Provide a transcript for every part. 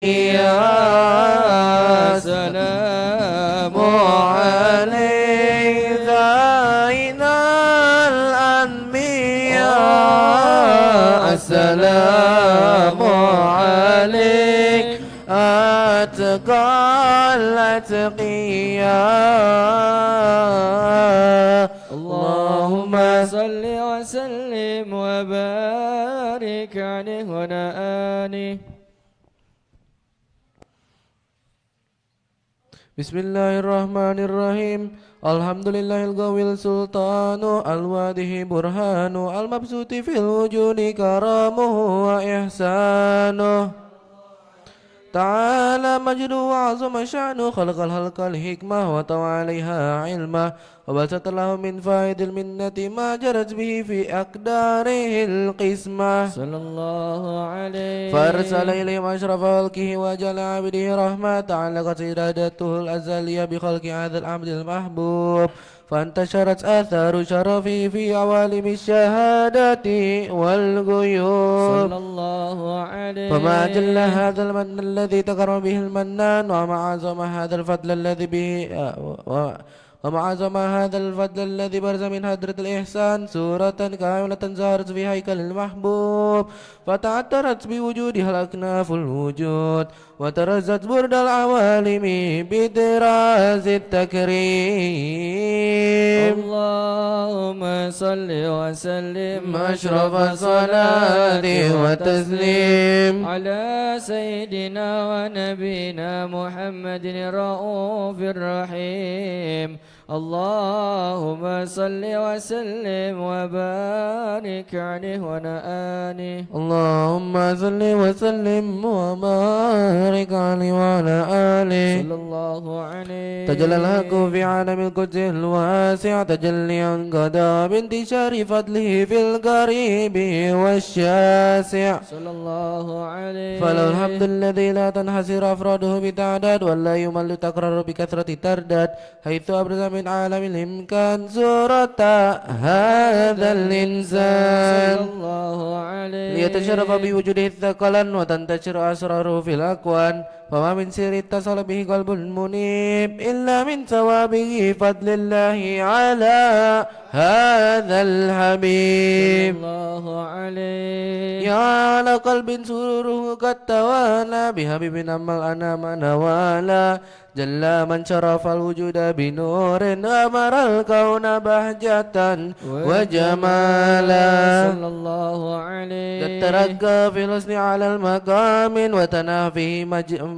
يا سلام عليك زين الأنبياء السلام عليك أتقى الأتقياء اللهم صل وسلم وبارك عليه وعلى آله. Bismillahirrahmanirrahim. Alhamdulillahil gawil sultanu al-wadihi burhanu al-mabsuti fil wujudi karamuhu wa ihsanuh. Ta'ala majdu wa azuma sya'nu khalaqal halqal hikmah wa tawaliha ilmah wa basatallahu min faidil minnati ma jarat bihi fi aqdarihil qismah sallallahu alaihi farsala ilayhim ashrafal khalqihi wa jala abdihi rahmat ta'ala qasidadatul azaliyah bi khalqi hadzal abdil mahbub فانتشرت آثار شرفه في عوالم الشهادة والغيوب صلى الله عليه. فما جل هذا المن الذي تكرم به المنان وما عظم هذا الفضل الذي به وما عظم هذا الفضل الذي برز من هدرة الإحسان سورة كاملة ظهرت في هيكل المحبوب فتعترت بوجودها الأكناف الوجود وترزت برد العوالم بدراز التكريم. اللهم صل وسلم أشرف الصلاة والتسليم على سيدنا ونبينا محمد الرؤوف الرحيم. اللهم صل وسلم وبارك عليه وعلى آله. اللهم صل وسلم وبارك عليه وعلى آله. صلى الله عليه. تجلى الحق في عالم القدس الواسع تجليا قدا بانتشار فضله في القريب والشاسع. صلى الله عليه. فله الحمد الذي لا تنحصر أفراده بتعداد ولا يمل تكرر بكثرة ترداد حيث أبرز من عالم الإمكان صورة هذا الإنسان صلى الله عليه. ليتشرف بوجوده الثقلان وتنتشر أسراره في الأكوان فما من سر اتصل به قلب المنيب إلا من ثوابه فضل الله على هذا الحبيب. صلى الله عليه. يا على قلب سروره قد توالى بحبيب أما الأنام نوالا جل من شرف الوجود بنور أمر الكون بهجة وجمالا. صلى الله عليه. قد ترقى في الحسن على المقام وتناه فيه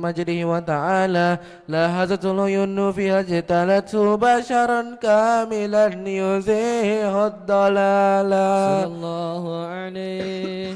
مجده وتعالى لاحظته العيون فيها اجتلته بشرا كاملا يزيح الضلالا. صلى الله عليه.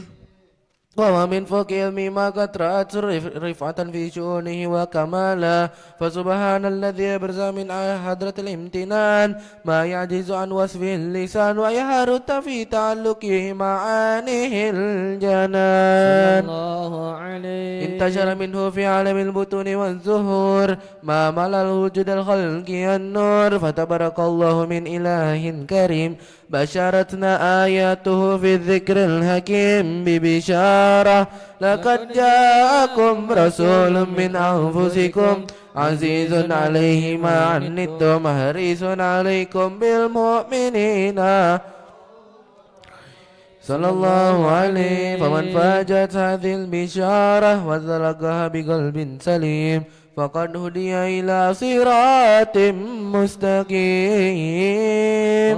وما من فوق علمي ما قد رأت رفعة في شؤونه وكمالا فسبحان الذي يبرز من حضرة الامتنان ما يعجز عن وصفه اللسان ويهرت في تعلقه معانيه الجنان. صلى الله عليه. انتشر منه في عالم البطون والزهور ما ملا الوجود الخلق النور فتبارك الله من إله كريم بشرتنا آياته في الذكر الحكيم ببشارة لقد جاءكم رسول من أنفسكم عزيز عليه ما عنتم حريص عليكم بالمؤمنين صلى الله عليه. فمن فاجت هذه البشارة وتلقاها بقلب سليم فقد هدي إلى صراط مستقيم.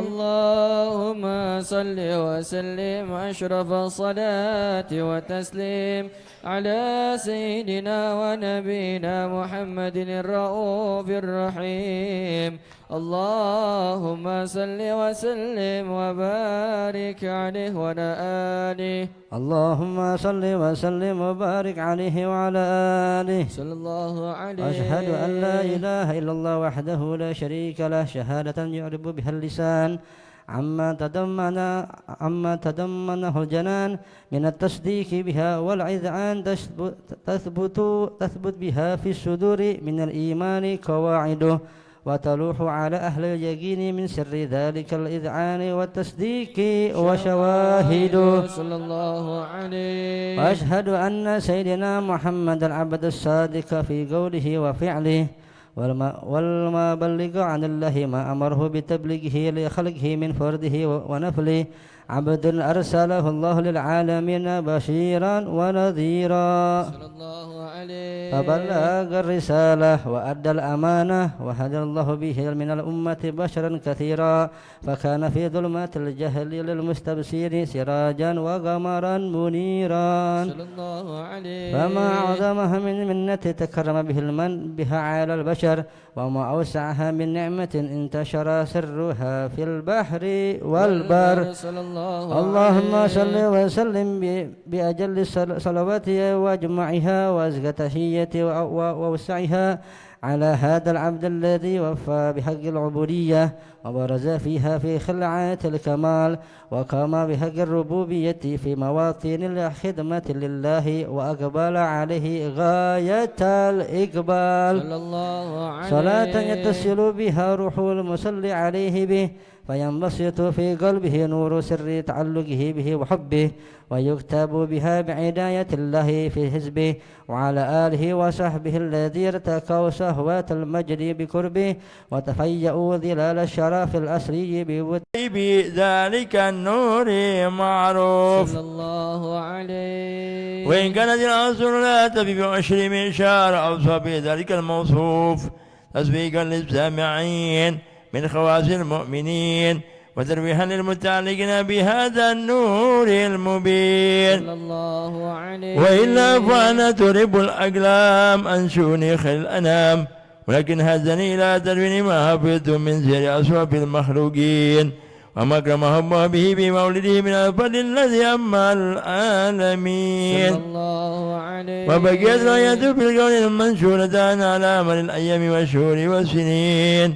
اللهم صل وسلم أشرف الصلاة والتسليم على سيدنا ونبينا محمد الرؤوف الرحيم. اللهم صل وسلم وبارك عليه وعلى آله. اللهم صل وسلم وبارك عليه وعلى آله. صلى الله عليه. أشهد أن لا إله إلا الله وحده لا شريك له شهادة يعرب بها اللسان عما تضمنه الجنان من التصديق بها والإذعان تثبت بها في الصدور من الإيمان قواعده وتلوح على أهل اليقين من سر ذلك الإذعان والتصديق وشواهده. صلى الله عليه. وأشهد أن سيدنا محمد العبد الصادق في قوله وفعله والما بلغ عن الله ما أمره بتبليغه لخلقه من فرده ونفله، عبد أرسله الله للعالمين بشيرا ونذيرا، صلى الله عليه. فبلغ الرسالة وأدى الأمانة، وهدى الله به من الأمة بشرا كثيرا، فكان في ظلمات الجهل للمستبصرين سراجا وقمرا منيرا، صلى الله عليه. فما أعظمها من منة تكرم به المن بها على البشر، وما أوسعها من نعمة انتشر سرها في البحر والبر. صلى الله اللهم عليه. صل وسلم بأجل صلواتها وأجمعها وأزكى تحية ووسعها على هذا العبد الذي وفى بحق العبودية وبرز فيها في خلعات الكمال، وقام بحق الربوبية في مواطن الخدمة لله، وأقبل عليه غاية الإقبال. صلى الله عليه. صلاة يتصل بها روح المصلي عليه به، فينبسط في قلبه نور سر تعلقه به وحبه، ويكتب بها بعناية الله في حزبه، وعلى آله وصحبه الذي ارتقوا صهوات المجد بقربه، وتفيأوا ظلال الشرف الأسري بذلك النور معروف. صلى الله عليه. وإن كانت العنصر لا تفي بعشر منشار أوصى بذلك الموصوف تصديقا للسامعين من خواص المؤمنين، وترويحا للمتعلقين بهذا النور المبين. صلى الله عليه. وإلا فأنا ترب الأقلام عن شؤون خير الأنام، ولكن هزني إلى تدوين ما حفظت من سير أصحاب المخلوقين، وما أكرمه الله به بمولده من الفضل الذي أما العالمين. صلى الله عليه. وبقيت رايته في الكون المنشورة على أمر الأيام والشهور والسنين،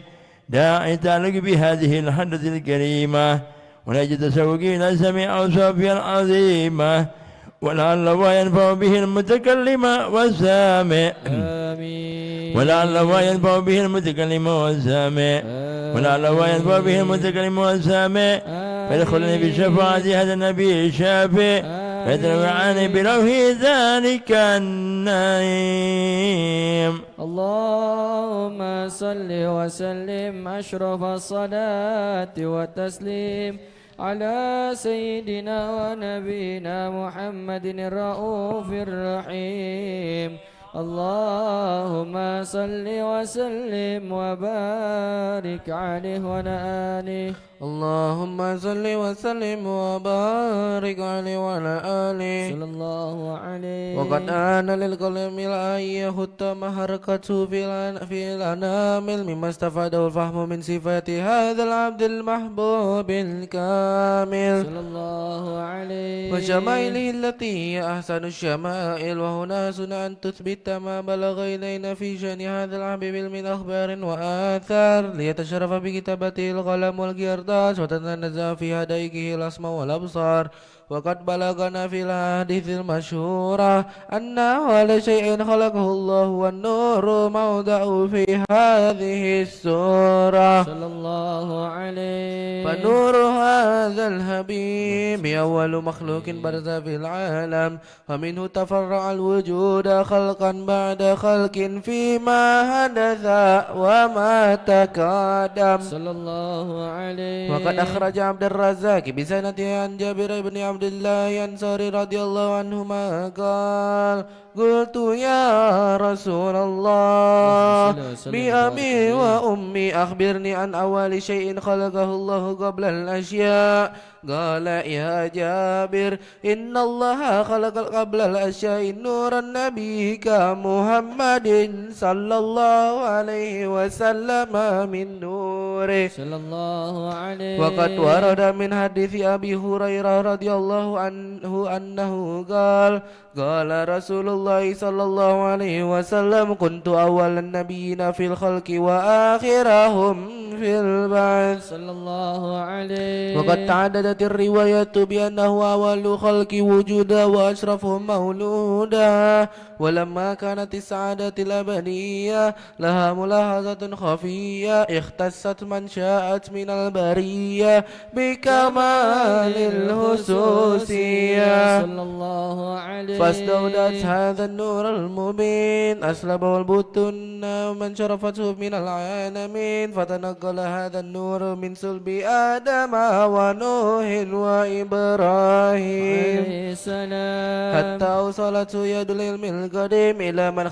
داعي تعلق بهذه الحدث الكريمة، ونجد تسوقي إلى سميع أوصافها العظيمة، ولعل الله ينفع به المتكلم والسامع. آمين. ولعل الله ينفع به المتكلم والسامع. ولعل الله ينفع به المتكلم والسامع، فيدخلني بشفاعة هذا النبي الشافع، فيتنوعان بروح ذلك النعيم. اللهم صل وسلم أشرف الصلاة والتسليم على سيدنا ونبينا محمد الرؤوف الرحيم. اللهم صل وسلم وبارك عليه وعلى آله. اللهم صل وسلم وبارك عليه وعلى آله. صلى الله عليه. وقد آن للقلم أن يختم حركته في الأنامل مما استفاده الفهم من صفات هذا العبد المحبوب الكامل صلى الله عليه. وشمائله التي هي أحسن الشمائل. وهنا سن أن تثبت ما بلغ إلينا في شأن هذا الحبيب من أخبار وآثار، ليتشرف بكتابته القلم والقرداس وتتنزه في هدايقه الأسماء والأبصار. وقد بلغنا في الحديث المشهورة أن أول شيء خلقه الله والنور موضع في هذه السورة. صلى الله عليه. فنور هذا الحبيب أول مخلوق برز في العالم، ومنه تفرع الوجود خلقا بعد خلق فيما حدث وما تقدم. صلى الله عليه. وقد أخرج عبد الرزاق بسنده عن جابر بن عبد الله الأنصاري رضي الله عنهما قال: قلت يا رسول الله بأبي وأمي أخبرني عن أول شيء خلقه الله قبل الأشياء. قال: يا جابر إن الله خلق قبل الأشياء نور النبي كمحمد صلى الله عليه وسلم من نوره. صلى الله عليه. وقد ورد من حديث أبي هريرة رضي الله عنه أنه قال: قال رسول الله صلى الله عليه وسلم: كنت أول النبيين في الخلق وآخرهم في البعث. صلى الله عليه. وقد تعددت الروايات بأنه أول خلق وجودا وأشرفهم مولودا. ولما كانت السعادة الأبدية لها ملاحظة خفية اختصت من شاءت من البرية بكمال الخصوصية. صلى الله عليه. فاستودعت هذا النور المبين أسلبه البطن من شرفته من العالمين، فتنقل هذا النور من صلب آدم ونوح وإبراهيم عليه السلام. حتى أوصلته يد العلم القديم إلى من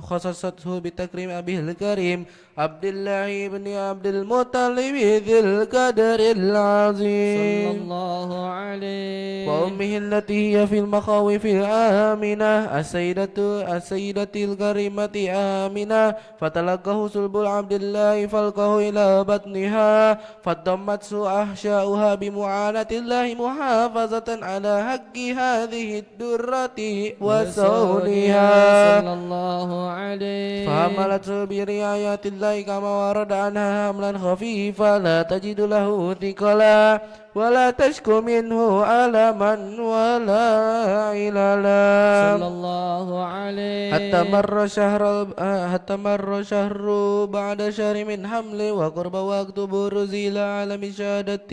خصصته بتكريم أبيه الكريم عبد الله بن عبد المطلب ذي القدر العظيم صلى الله عليه. وأمه التي هي في المخاوف آمنة السيدة الكريمة آمنة، فتلقه صلب عبد الله فلقه إلى بطنها، فضمته أحشاؤها بمعاناة الله محافظة على حق هذه الدرة وصونها، صلى الله عليه. فحملته برعاية الله كما ورد عنها حملا خفيفا لا تجد له ثقلا ولا تشكو منه ألما ولا عللا. صلى الله عليه. حتى مر شهر بعد شهر من حمل وقرب وقت بروز إلى عالم الشهادة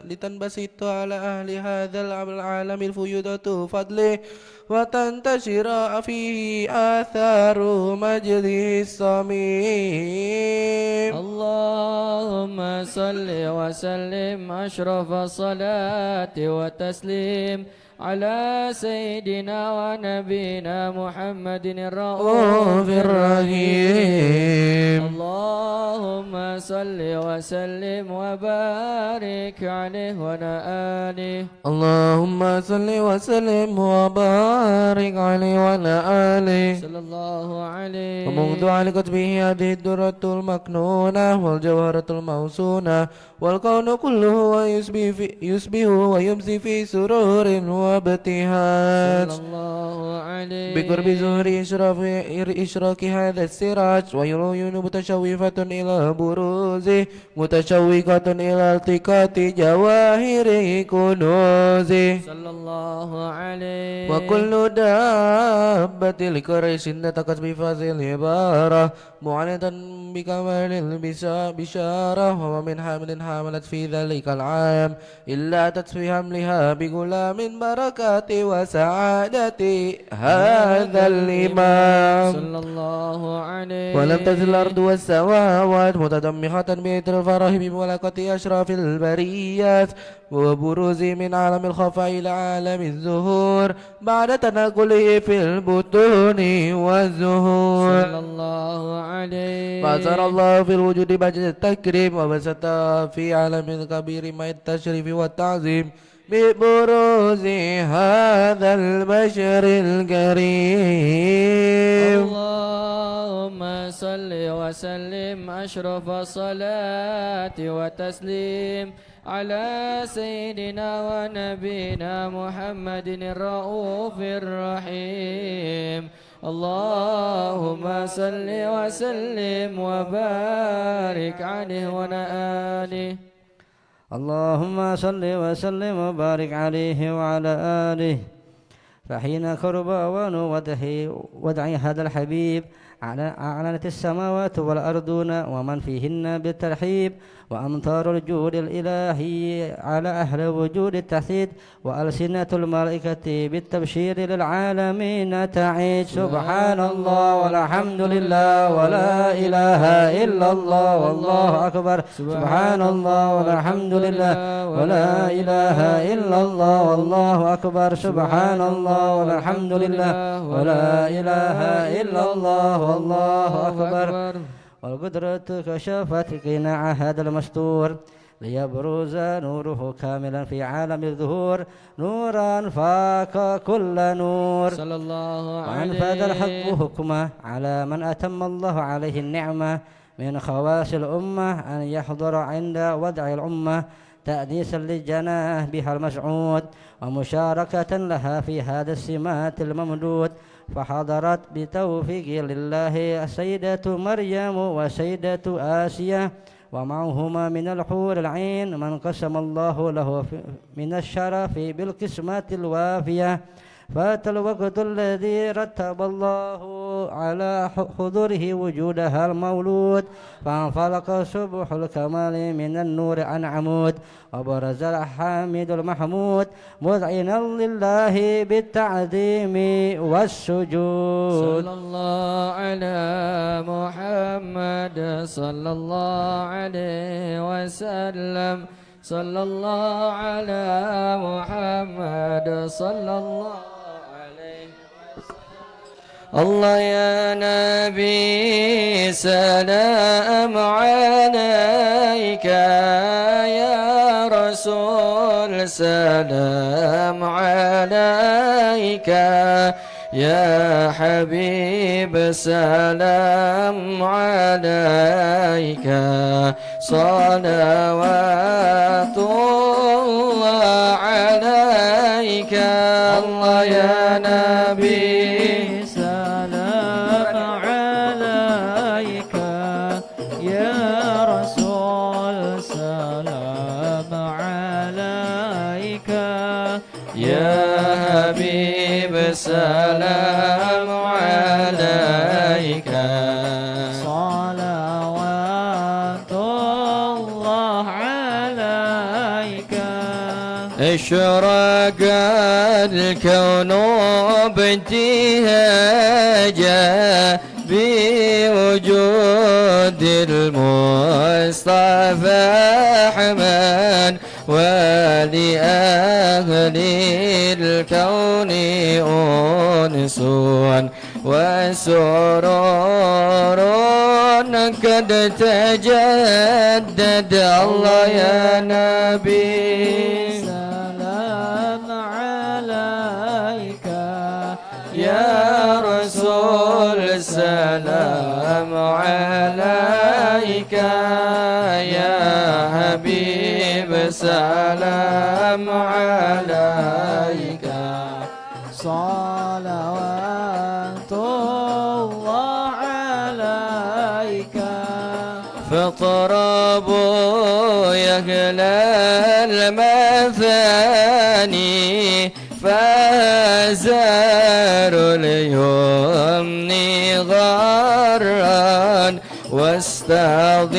لتنبسط على أهل هذا العالم الفيوضة فضله وتنتشر فيه آثار مجده الصميم. اللهم صل وسلم أشرف الصلاة والتسليم على سيدنا ونبينا محمد الرؤوف الرحيم. اللهم صل وسلم وبارك عليه وعلى آله. اللهم صل وسلم وبارك عليه وعلى آله صلى الله عليه. ومنذ علقت به هذه الدرة المكنونة والجوهرة الموسونة والكون كله يسبه ويمسي في سرور وابتهاج صلى الله عليه. بقرب ظهر إشراك هذا السراج وعيون متشوفة إلى بروزه متشوقة إلى التقاط جواهر كنوزه. صلى الله عليه. وكل دابة القريش نطقت بفاظ العبارة معلنة بكمال البشارة وما من حامل حملت في ذلك العام إلا أتت في حملها بغلام بركات وسعادة هذا الإمام. صلى الله عليه. ولم تزل الأرض والسماوات متدمخة بإثر الفرح بملكة أشراف البريات وبروز من عالم الخفاء إلى عالم الظهور بعد تنقله في البطون والزهور. صلى الله عليه. فأظهر الله في الوجود مجد التكريم وبسط في عالم الكبير مع التشريف والتعظيم ببروز هذا البشر الكريم. اللهم صل وسلم أشرف الصلاة والتسليم على سيدنا ونبينا محمد الرؤوف الرحيم. اللهم صل وسلم وبارك عليه وعلى آله. اللهم صل وسلم وبارك عليه وعلى آله. فحين قرب أوان ودع هذا الحبيب أعلنت السماوات والأرضون ومن فيهن بالترحيب وأمطار الجود الإلهي على أهل وجود التحسيد وألسنة الملائكة بالتبشير للعالمين تعيد. سبحان الله والحمد لله ولا إله إلا الله والله أكبر. سبحان الله والحمد لله ولا إله إلا الله والله أكبر. سبحان الله والحمد لله ولا إله إلا الله والله أكبر. والقدرة كشفت قناع هذا المستور ليبرز نوره كاملا في عالم الظهور نورا فاق كل نور. صلى الله عليه. وأنفذ الحق حكمه على من أتم الله عليه النعمة من خواص الأمة أن يحضر عند وضع الأمة تأنيسا للجناه بها المسعود ومشاركة لها في هذا السمات الممدود فحضرت بتوفيق لله السيدة مريم وسيدة آسيا ومعهما من الحور العين من قسم الله له من الشرف بالقسمة الوافية. فات الوقت الذي رتب الله على حضوره وجودها المولود فانفلق صبح الكمال من النور عن عمود وبرز الحامد المحمود مذعنا لله بالتعظيم والسجود. صلى الله على محمد صلى الله عليه وسلم صلى الله على محمد صلى الله عليه الله يا نبي سلام عليك يا رسول سلام عليك يا حبيب سلام عليك صلوات الله عليك الله يا نبي سلام عليك يا رسول سلام عليك يا حبيب سلام عليك صلوات الله عليك. اشرق الكون بابتهاجه بوجود المصطفى أحمد ولأهل الكون أنس وسرور قد تجدد الله يا نبي سلام عليك يا رسول سلام عليك يا حبيب سلام عليك صلوات الله عليك. فاقربوا يا أهل المثاني فزار اليمن غرا واستضيئوا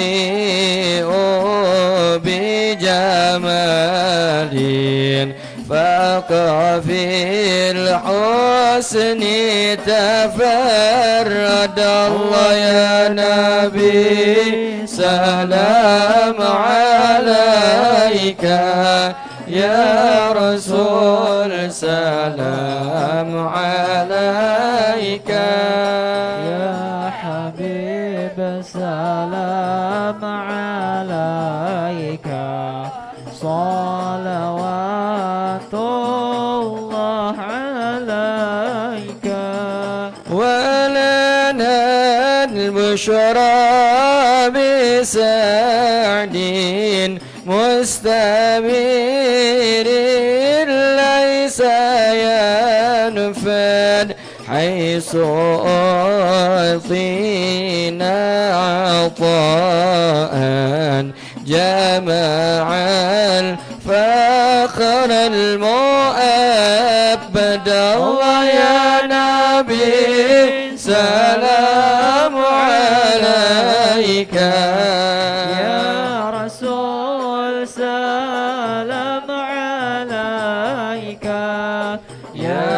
بجمال فاق في الحسن تفرد الله يا نبي سلام عليك يا رسول سلام عليك يا حبيب سلام عليك صلوات الله عليك. ولنا البشرى بسعد مستبير ليس ينفد حيث أعطينا عطاء جمع الفخر المؤبد الله يا نبي سلام عليك يا رسول سلام عليك يا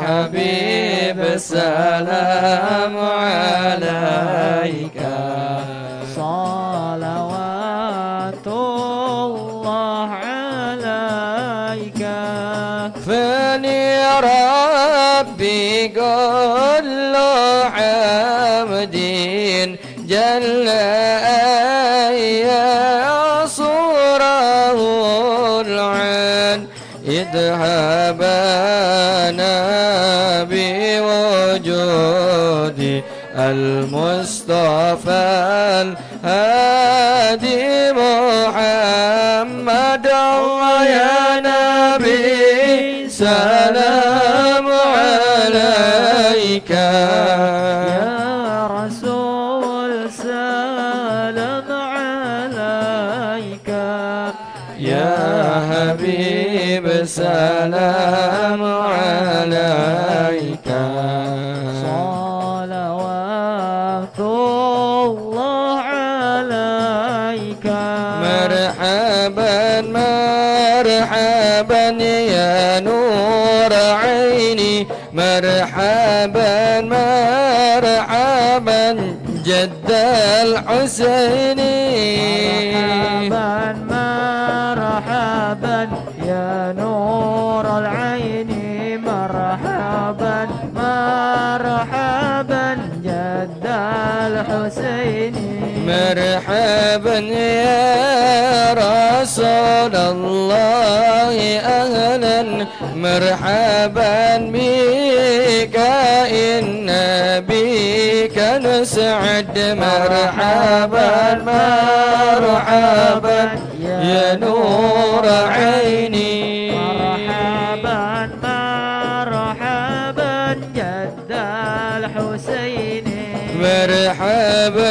حبيب سلام عليك صلوات الله عليك. فني ربي كل حمد جل صوره العين اذهبنا بوجود المصطفى الهادي محمد الله يا نبي سلام عليك عليك يا رسول سلام عليك يا حبيب سلام عليك صلوات الله عليك مرحبا مرحبا يا نور عيني مرحبا مرحبا جد الحسين مرحبا مرحبا يا نور العين مرحبا مرحبا جد الحسين مرحبا يا رسول الله أهلا مرحبا بك إن بك نسعد مرحبا مرحبا يا نور عيني مرحبا مرحبا جد الحسين مرحبا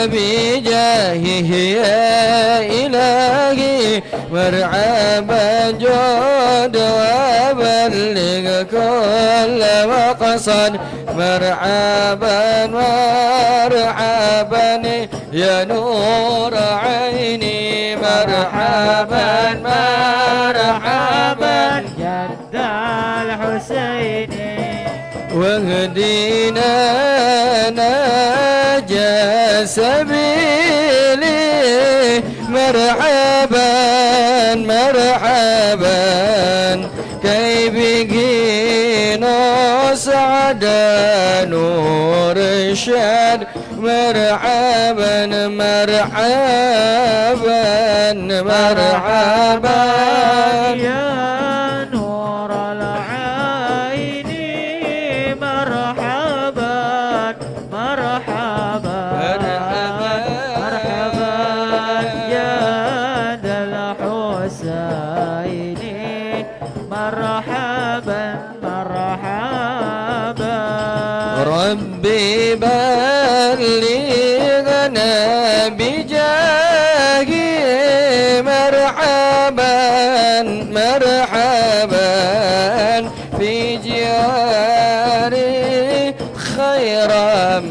بجاهه يا إلهي مرحبا جود وبلغ كل مقصد مرحبا مرحبا يا نور عيني مرحبا مرحبا جد الحسين واهدنا نجا سبيلي مرحبا مرحبا كي به نسعد نور الشاد مرحبا مرحبا مرحبا يا نور العين مرحبا مرحبا مرحبا يا ذا الحسين مرحبا مرحبا ربي بلغنا بجاهي مرحبا مرحبا في جاري خير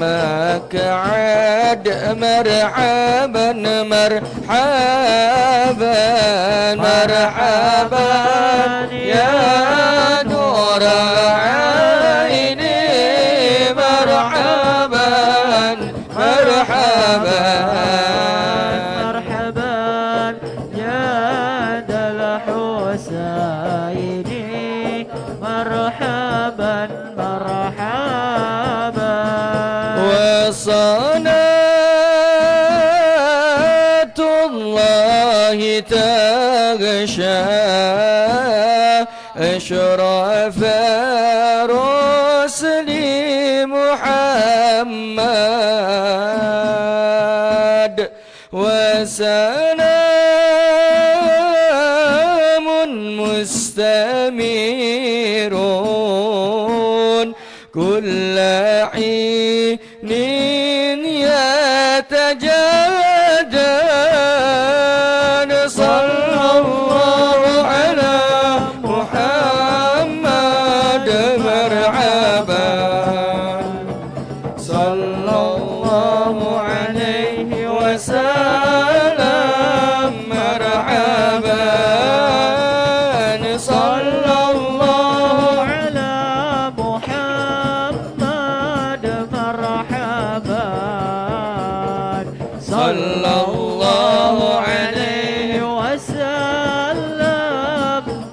مقعد مرحبا مرحبا مرحبا يا نور عيني مرحبا مرحبا مرحبا يا ذا الحسين مرحبا مرحبا وصلاة الله تغشى أشرف رسل محمد وسلام مستمر كل حين يتجدد صلى الله على محمد مرحبا صلى الله عليه وسلم مرحبا صلى الله على محمد مرحبا صلى الله عليه وسلم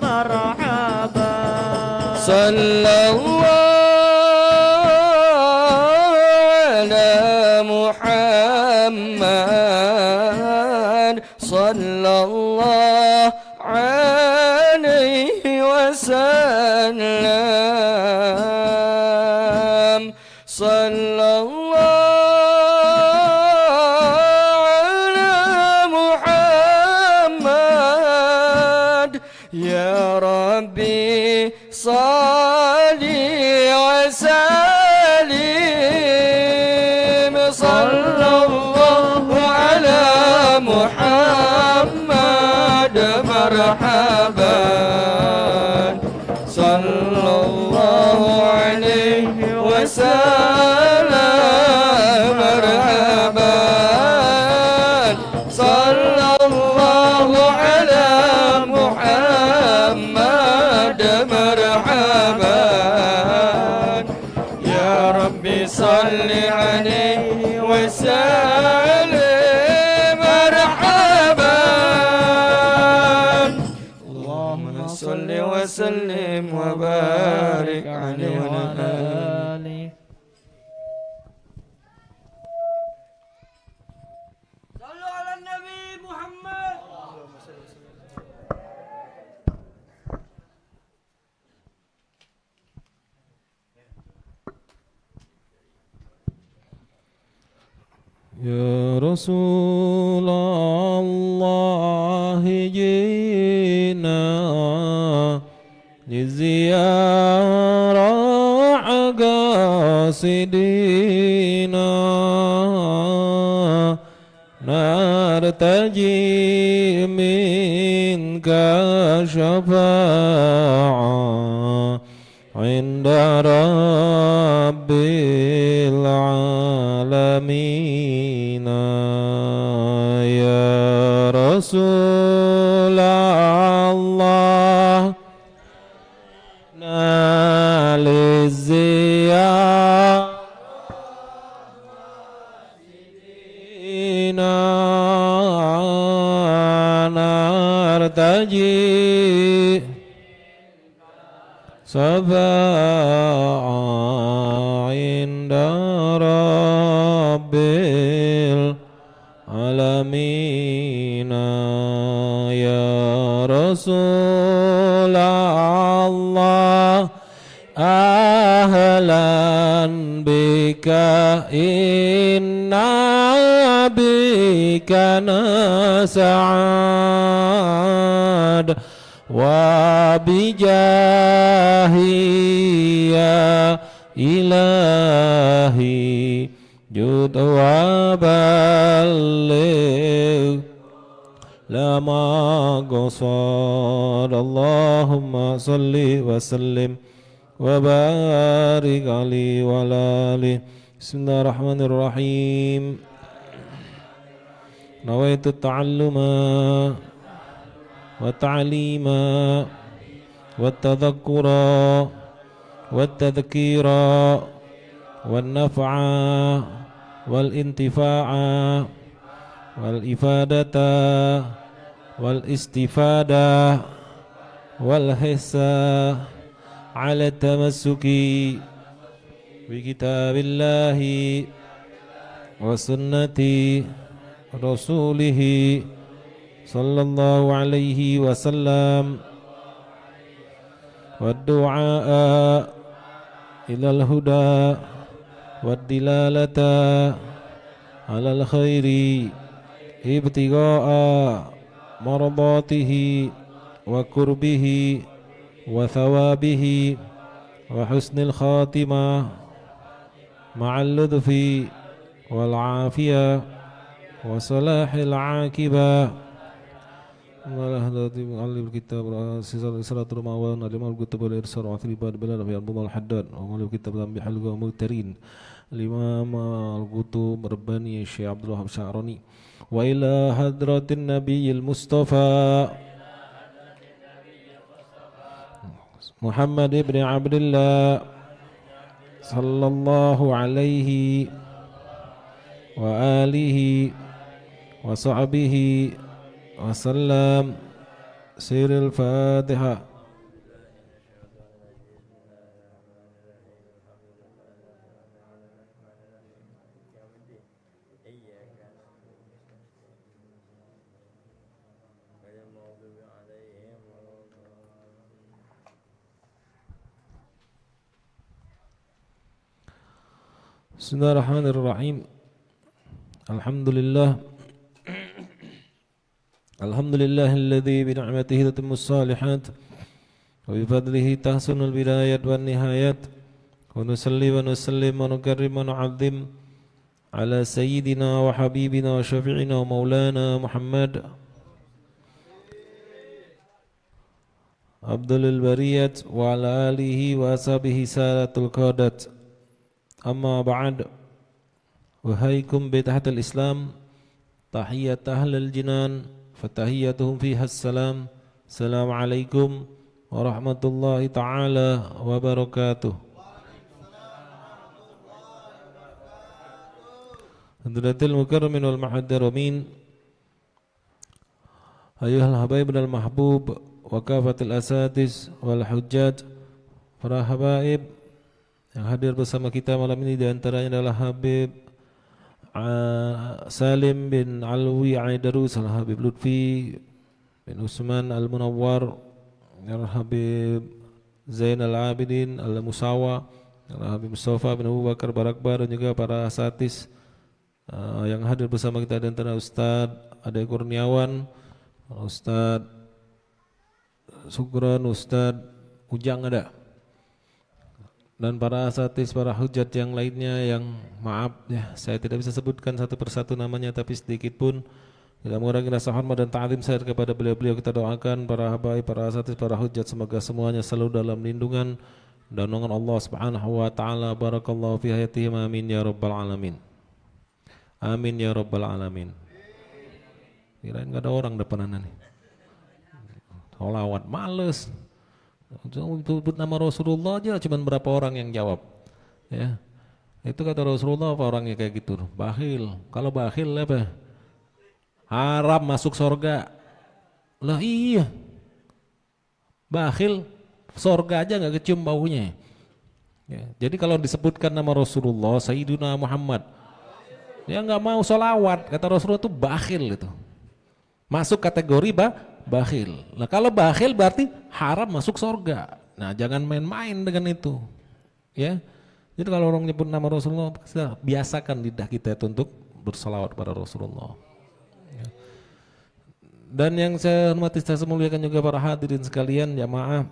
مرحبا صلى الله على محمد صلى الله عليه وسلم صلى الله على محمد يا ربي صل مرحبا صلى الله على محمد مرحبا يا ربي صل عليه وسلم مرحبا اللهم صل وسلم وبارك عليه وعلى آله يا رسول الله جئنا للزيارة قاصدينا نرتجي منك شفاعة عند رب العالمين يا رسول الله نال الزيارة نرتجي شفاعة عند رب العالمين يا رسول الله أهلا بك إنا بك نسعد وبجاهي يا إلهي جد وبلغ لما قصر اللهم صل وسلم وبارك عليه وعلى آله بسم الله الرحمن الرحيم نويت التعلم والتعليم والتذكر والتذكير والنفع والانتفاع والإفادة والاستفادة والحث على التمسك بكتاب الله وسنة رسوله صلى الله عليه وسلم والدعاء إلى الهدى والدلالة على الخير ابتغاء مرضاته وقربه وثوابه وحسن الخاتمة مع اللطف والعافية وصلاح العاقبة علم الكتاب رسالة رمضان لما الكتب والإرسال وعثر الباد بلاد في أربض الحداد ومالي الكتاب ذنب حلقة ومغترين الإمام الكتب رباني الشيخ عبد الوهاب الشعراني وإلى حضرة النبي المصطفى محمد بن عبد الله صلى الله عليه وآله وصحبه وسلم سير الفاتحة بسم الله الرحمن الرحيم الحمد لله الذي بنعمته تتم الصالحات وبفضله تحسن البدايات والنهايات ونصلي ونسلم ونكرم ونعظم على سيدنا وحبيبنا وشفيعنا ومولانا محمد أفضل البرية وعلى آله وأصحابه سادة القادة أما بعد وهيكم بتحت الإسلام تحية أهل الجنان فتحيتهم فيها السلام السلام عليكم ورحمة الله تعالى وبركاته. Hadratil mukarramin wal muhaddaramin, ayuhal habaib al mahbub wa kafatil asatiz wal hujjaj, para habaib yang hadir bersama kita malam ini, di antaranya adalah Habib Salim bin Alwi Aidarus, Al Habib Lutfi bin Usman Al Munawwar, Al Habib Zain Al Abidin Al Musawa, Al Habib Mustafa bin Abu Bakar Barakbar, dan juga para asatiz yang hadir bersama kita, di antara Ustaz Ade Kurniawan, Ustaz Sukron, Ustaz Ujang ada, dan para asatiz, para hujat yang lainnya yang maaf ya, saya tidak bisa sebutkan satu persatu namanya, tapi sedikit pun tidak mengurangi rasa hormat dan ta'zim saya kepada beliau-beliau. Kita doakan para habaib, para asatiz, para hujat, semoga semuanya selalu dalam lindungan dan naungan Allah Subhanahu wa taala. Barakallahu fi hayatihim, amin ya rabbal alamin. Amin ya rabbal alamin. Kirain enggak ada orang depanan nih. Sholawat males. Sebut nama Rasulullah aja cuman berapa orang yang jawab. Ya. Itu kata Rasulullah, apa orangnya kayak gitu? Bakhil. Kalau bakhil apa? Haram masuk surga. Lah iya. Bakhil surga aja enggak kecium baunya. Ya. Jadi kalau disebutkan nama Rasulullah, Sayyiduna Muhammad, dia nggak mau sholawat, kata Rasulullah itu bakhil itu. Masuk kategori bakhil. Nah kalau bakhil berarti haram masuk surga. Nah jangan main-main dengan itu. Ya. Jadi kalau orang nyebut nama Rasulullah, biasakan lidah kita itu untuk bersalawat pada Rasulullah. Ya. Dan yang saya hormati, saya muliakan juga para hadirin sekalian, jamaah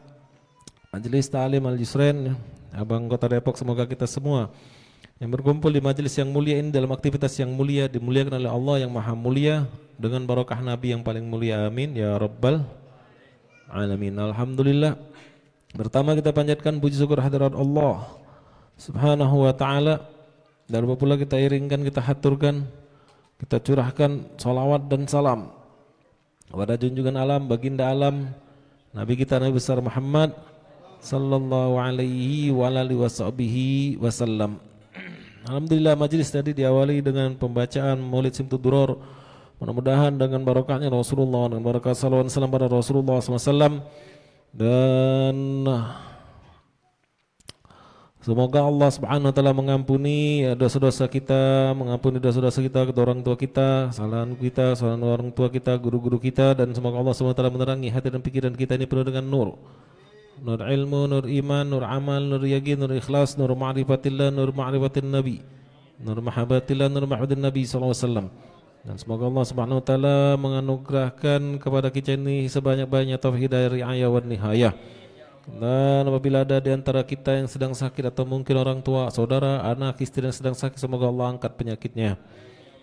Majelis Ta'lim Al-Yusrain, Abang Kota Depok, semoga kita semua yang berkumpul di majelis yang mulia ini dalam aktivitas yang mulia dimuliakan oleh Allah yang maha mulia dengan barokah Nabi yang paling mulia, amin ya rabbal alamin. Alhamdulillah, pertama kita panjatkan puji syukur hadirat Allah Subhanahu wa ta'ala, dan pula kita iringkan, kita haturkan, kita curahkan salawat dan salam kepada junjungan alam, baginda alam, Nabi kita Nabi besar Muhammad sallallahu alaihi wa alihi wasallam. Alhamdulillah, majelis tadi diawali dengan pembacaan Maulid Simtud Duror. Mudah-mudahan dengan barokahnya Rasulullah, dengan barakah salawat salam pada Rasulullah SAW, dan semoga Allah Subhanahu wa taala mengampuni dosa-dosa kita, mengampuni dosa-dosa kita, kedua orang tua kita, kesalahan kita, kesalahan orang tua kita, guru-guru kita, dan semoga Allah Subhanahu wa taala menerangi hati dan pikiran kita ini penuh dengan nur. Nur ilmu, nur iman, nur amal, nur yakin, nur ikhlas, nur ma'rifatillah, nur ma'rifatin nabi, nur mahabbatillah, nur mahabbatin nabi SAW. Dan semoga Allah Subhanahu wa taala menganugerahkan kepada kita ini sebanyak-banyak taufik dari ayah wa nihayah. Dan apabila ada di antara kita yang sedang sakit, atau mungkin orang tua, saudara, anak, istri yang sedang sakit, semoga Allah angkat penyakitnya.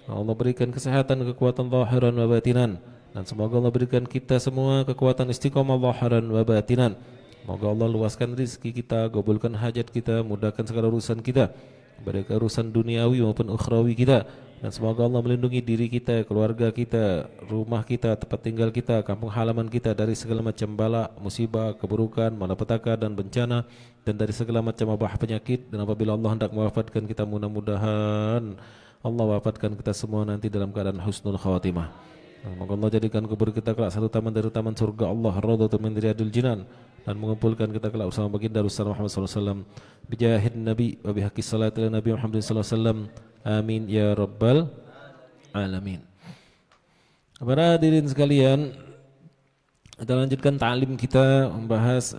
Allah berikan kesehatan, kekuatan zahiran wa batinan, dan semoga Allah berikan kita semua kekuatan istiqomah zahiran wa batinan. Semoga Allah luaskan rezeki kita, kabulkan hajat kita, mudahkan segala urusan kita, baik urusan duniawi maupun ukhrawi kita. Dan semoga Allah melindungi diri kita, keluarga kita, rumah kita, tempat tinggal kita, kampung halaman kita dari segala macam bala, musibah, keburukan, malapetaka dan bencana, dan dari segala macam wabah penyakit. Dan apabila Allah hendak mewafatkan kita, mudah-mudahan Allah wafatkan kita semua nanti dalam keadaan husnul khawatimah. Semoga Allah jadikan kubur kita kelak satu taman dari taman surga Allah, radhatun min riyadil jinan, dan mengumpulkan kita kelak bersama baginda Rasulullah Muhammad sallallahu alaihi wasallam bijahid nabi wa bihaqqi salati ala nabi Muhammad sallallahu alaihi wasallam, amin ya rabbal alamin. Para hadirin sekalian, kita lanjutkan ta'lim kita membahas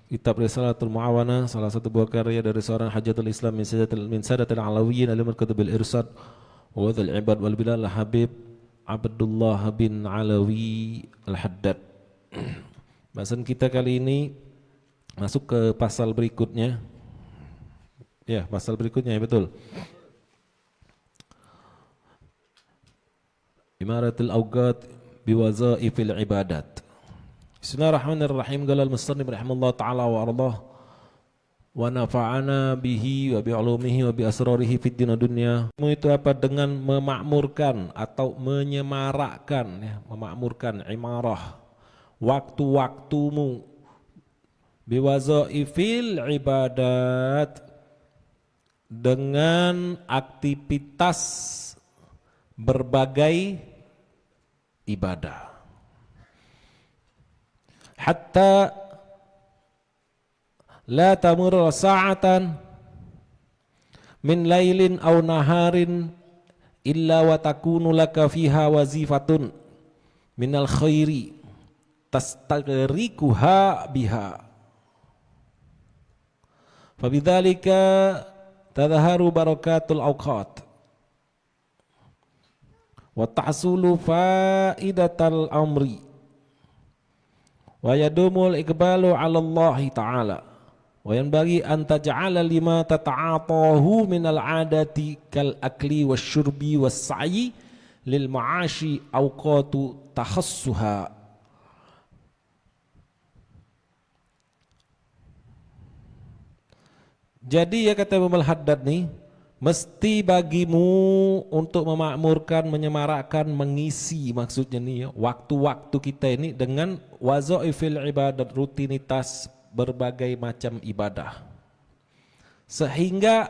kitab Risalatul Mu'awana, salah satu buah karya dari seorang hajatul Islam min sadatil alawiyyin alimul kutubil irsad wa dzal ibad wal bilal Habib Abdullah bin Alawi Al-Haddad. Bahasan kita kali ini masuk ke pasal berikutnya. Ya, pasal berikutnya, ya betul. Imaratul awqat biwazaifil ibadat. Bismillahirrahmanirrahim. Qala al-musannif rahimahullah ta'ala wa ardah. wa nafa'ana bihi wa bi ulumihi wa bi asrarihi fid din dunya. Itu apa? Dengan memakmurkan atau menyemarakkan, ya, memakmurkan imarah waktu-waktumu biwazaifil ibadat, dengan aktivitas berbagai ibadah, hatta la tamur sa'atan min lailin aw naharin illa wa takunu laka fiha wazifatun minal khairi tastagrikuha biha, fabidzalika tadhaharu barakatul awqat wa tahsulu faidatal amri wa yadumul iqbalu 'ala Allah ta'ala wa yanbaghi an taj'ala lima tata'atahu minal 'adati kal akli wasyurbi was-sa'yi lil ma'ashi awqatu takhassuha. Jadi ya kata Imam Al-Haddad nih, mesti bagimu untuk memakmurkan, menyemarakkan, mengisi, maksudnya nih ya, waktu-waktu kita ini dengan wazaifil ibadat, rutinitas berbagai macam ibadah, sehingga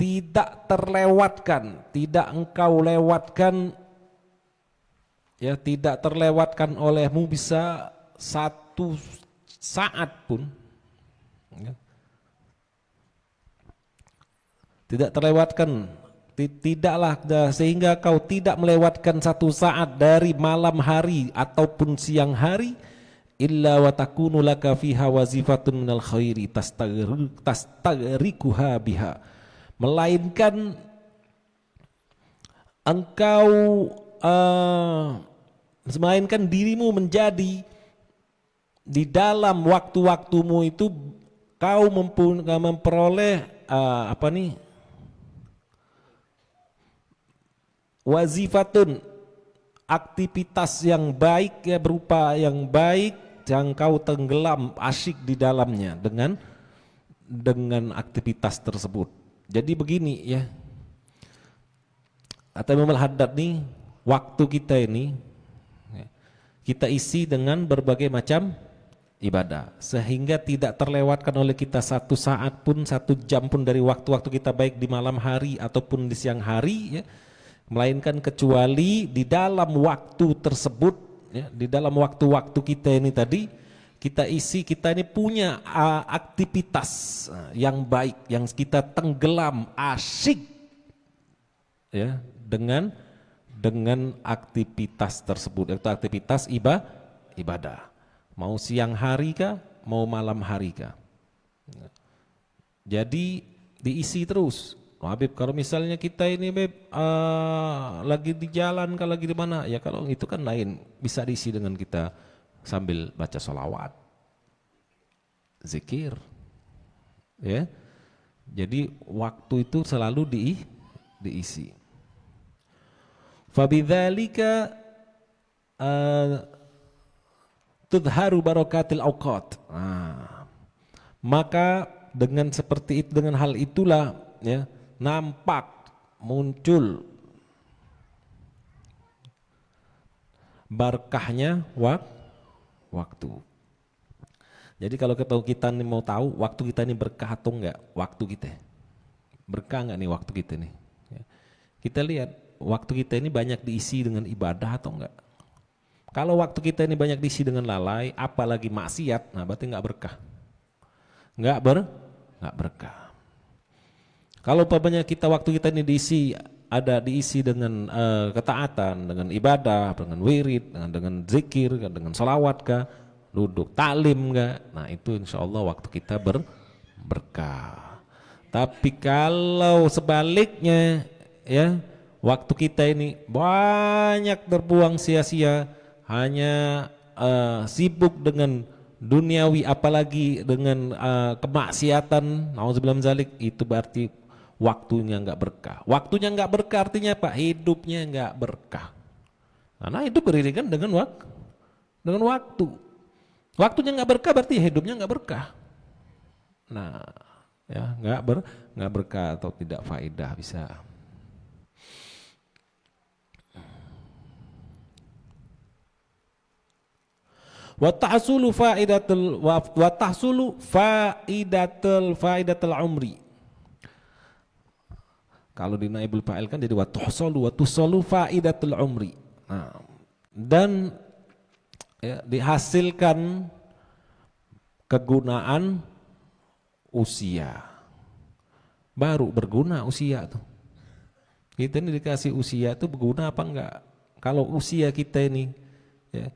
tidak terlewatkan, tidak engkau lewatkan, ya, tidak terlewatkan olehmu bisa satu saat pun, ya, tidak terlewatkan, tidaklah, sehingga kau tidak melewatkan satu saat dari malam hari ataupun siang hari, illa wa takunu laka fiha wazifatun minal khairi tastagrikuha biha, melainkan engkau melainkan dirimu menjadi di dalam waktu-waktumu itu kau memperoleh wazifatun, aktivitas yang baik, ya, berupa yang baik yang kau tenggelam asyik di dalamnya dengan aktivitas tersebut. Jadi begini ya, kata Imam Al-Haddad nih, waktu kita ini ya, kita isi dengan berbagai macam ibadah, sehingga tidak terlewatkan oleh kita satu saat pun, satu jam pun dari waktu-waktu kita, baik di malam hari ataupun di siang hari, ya, melainkan kecuali di dalam waktu tersebut, ya, di dalam waktu-waktu kita ini tadi, kita isi, kita ini punya aktivitas yang baik, yang kita tenggelam asyik, ya, dengan aktivitas tersebut, yaitu aktivitas ibadah, mau siang hari kah, mau malam hari kah. Jadi diisi terus. Habib, kalau misalnya kita ini Beb lagi di jalan, kalau lagi di mana, ya kalau itu kan lain, bisa diisi dengan kita sambil baca sholawat, zikir, ya. Jadi waktu itu selalu diisi. Fabidzalika tudharu barakatil awqat. Maka dengan seperti itu, dengan hal itulah, ya, nampak muncul berkahnya waktu. Jadi kalau kita nih mau tahu waktu kita ini berkah atau enggak, waktu kita berkah enggak nih waktu kita nih, ya. Kita lihat waktu kita ini banyak diisi dengan ibadah atau enggak. Kalau waktu kita ini banyak diisi dengan lalai, apalagi maksiat, nah berarti enggak berkah, enggak berkah. Kalau umpamanya kita waktu kita ini diisi dengan ketaatan, dengan ibadah, dengan wirid, dengan zikir, dengan sholawat kah, duduk taklim kah, nah itu insya Allah waktu kita berkah. Tapi kalau sebaliknya, ya, waktu kita ini banyak terbuang sia-sia, hanya sibuk dengan duniawi, apalagi dengan kemaksiatan, nauzubillah min dzalik, itu berarti waktunya enggak berkah. Waktunya enggak berkah artinya apa? Hidupnya enggak berkah. Karena hidup beriringan dengan waktu. Waktunya enggak berkah berarti hidupnya enggak berkah. Nah, Ya, nggak berkah atau tidak faedah bisa. Wa tahsulu faidatul umri. Kalau di naibul fa'il kan jadi wa tuhsalu faidatul umri. Nah, dan ya, dihasilkan kegunaan usia. Baru berguna usia tuh. Kita ini dikasih usia tuh berguna apa enggak? Kalau usia kita ini ya,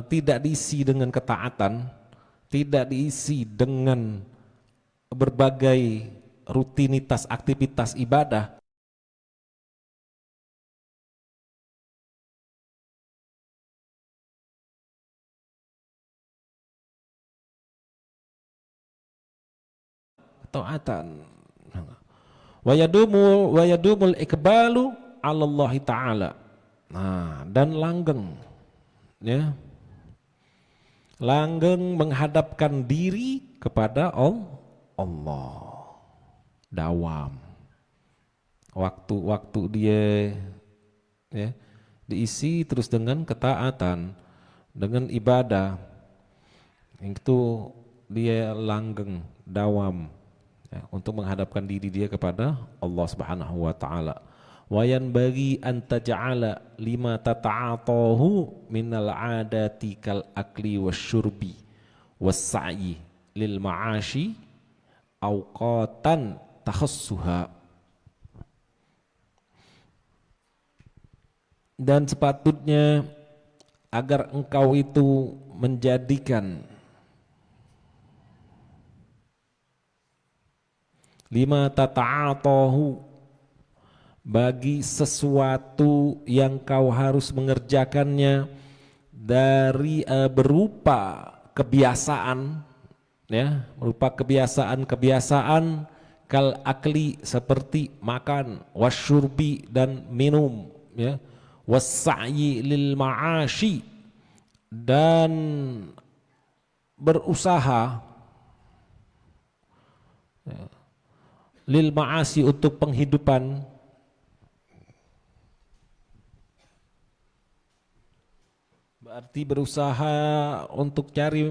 tidak diisi dengan ketaatan, tidak diisi dengan berbagai rutinitas aktivitas ibadah, taatan. Wa yadumul ikbalu 'ala Allah taala. Nah, dan langgeng ya. Langgeng menghadapkan diri kepada Allah. Dawam. Waktu dia ya, diisi terus dengan ketaatan, dengan ibadah. Itu dia langgeng, dawam ya, untuk menghadapkan diri dia kepada Allah Subhanahu wa taala. Wayan bagi anta ja'ala lima tata'atahu minal adati kal akli wasyurbi wassa'yi lil ma'ashi awqatan takhassuha. Dan sepatutnya agar engkau itu menjadikan lima tata'atahu, bagi sesuatu yang kau harus mengerjakannya dari berupa kebiasaan ya, berupa kebiasaan kal akli seperti makan, wasyurbi dan minum ya, wassa'yi lil ma'ashi dan berusaha ya, lil ma'asi untuk penghidupan. Berarti berusaha untuk cari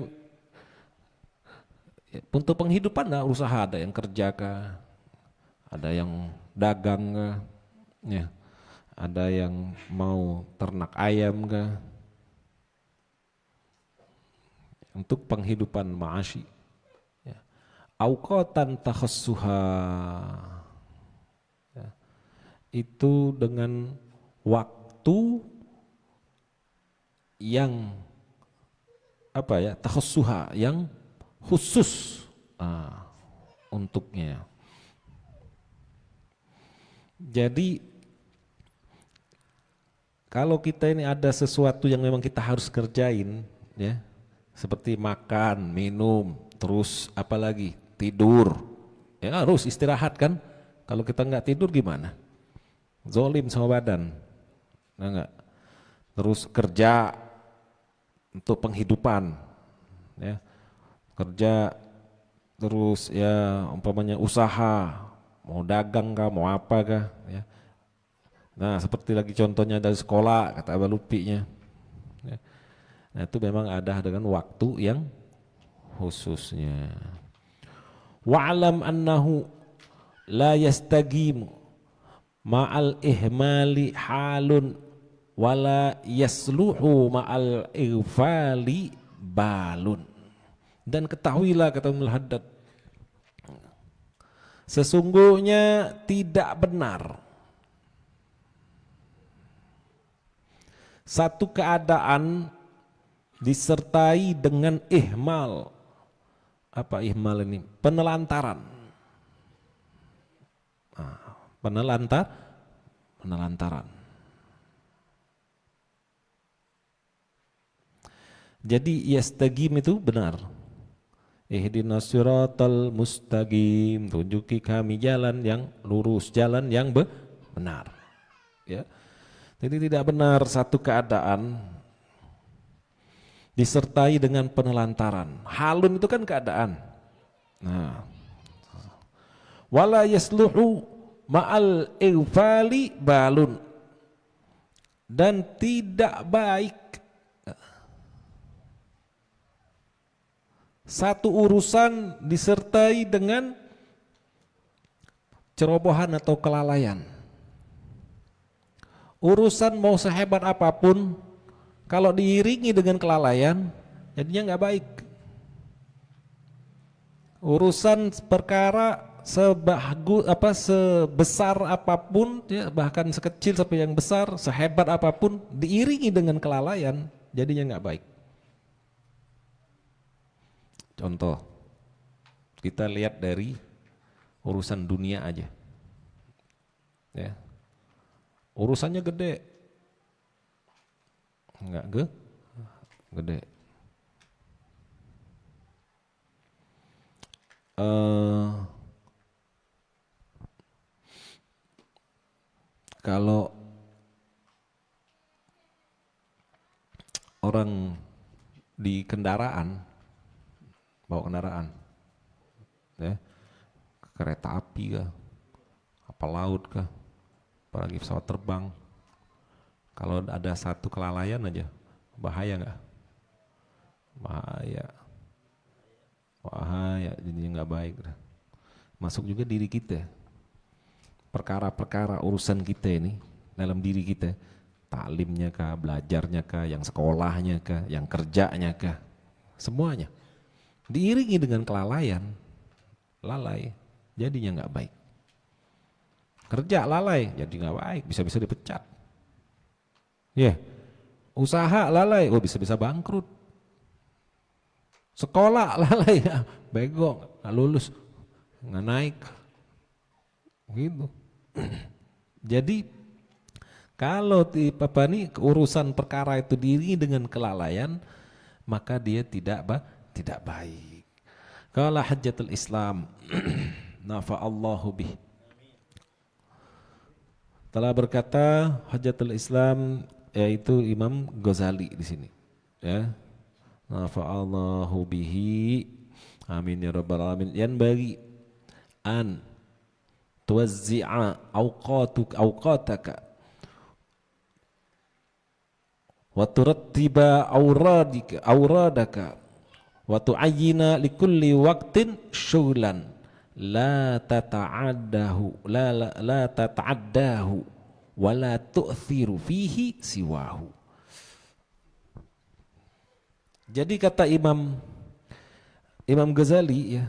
untuk penghidupan, nah, usaha, ada yang kerja kah, ada yang dagang kah, ya, ada yang mau ternak ayam kah, untuk penghidupan ma'asyi ya. Auqatan takhassuha ya, itu dengan waktu yang apa ya, takhassuha, yang khusus untuknya. Jadi kalau kita ini ada sesuatu yang memang kita harus kerjain ya, seperti makan, minum, terus apalagi tidur ya, harus istirahat kan. Kalau kita nggak tidur gimana? Zolim sama badan, enggak. Terus kerja untuk penghidupan ya, kerja terus ya, umpamanya usaha, mau dagang kah, mau apa kah ya. Nah, seperti lagi contohnya dari sekolah, kata Abah Lupinya ya. Nah, itu memang ada dengan waktu yang khususnya. Wa'lam annahu la yastagimu ma'al ihmali halun wala yasluhu ma'al ighfali balun. Dan ketahuilah, kata Ummul Haddad, sesungguhnya tidak benar satu keadaan disertai dengan ihmal. Apa ihmal ini? Penelantaran. Penelantaran. Jadi yastagim itu benar. Ihdinas siratal mustaqim, tunjuki kami jalan yang lurus, jalan yang benar. Ya. Jadi tidak benar satu keadaan disertai dengan penelantaran. Halun itu kan keadaan. Nah, wala yasluhu ma'al ighfali balun, dan tidak baik satu urusan disertai dengan cerobohan atau kelalaian. Urusan mau sehebat apapun, kalau diiringi dengan kelalaian, jadinya nggak baik. Urusan perkara sebesar apapun, ya, bahkan sekecil sampai yang besar, sehebat apapun, diiringi dengan kelalaian, jadinya nggak baik. Contoh, kita lihat dari urusan dunia aja, ya, urusannya gede, nggak gede. Kalau orang di kendaraan, bawa kendaraan, ya, kereta api kah, kapal laut kah, apalagi pesawat terbang, kalau ada satu kelalaian aja, bahaya nggak? Bahaya, jadinya nggak baik. Masuk juga diri kita, perkara-perkara urusan kita ini dalam diri kita, taklimnya kah, belajarnya kah, yang sekolahnya kah, yang kerjanya kah, semuanya diiringi dengan kelalaian, lalai, jadinya nggak baik. Kerja lalai, jadi nggak baik, bisa-bisa dipecat. Ya, usaha lalai, bisa-bisa bangkrut. Sekolah lalai, bego, nggak lulus, nggak naik, gitu. Jadi kalau urusan perkara itu diiringi dengan kelalaian, maka dia tidak baik. Qala Hujjatul Islam nafa'allahu bih. Telah berkata Hujjatul Islam, yaitu Imam Ghazali di sini, ya. Nafa'allahu bihi, amin ya rabbal alamin. Yang bagi an tuwazzi'a awqataka wa turattiba awradaka wa tu'ayyina likulli waqtin syughlan la tata'addahu wa la tu'thiru fihi siwahu. Jadi kata Imam Ghazali, ya,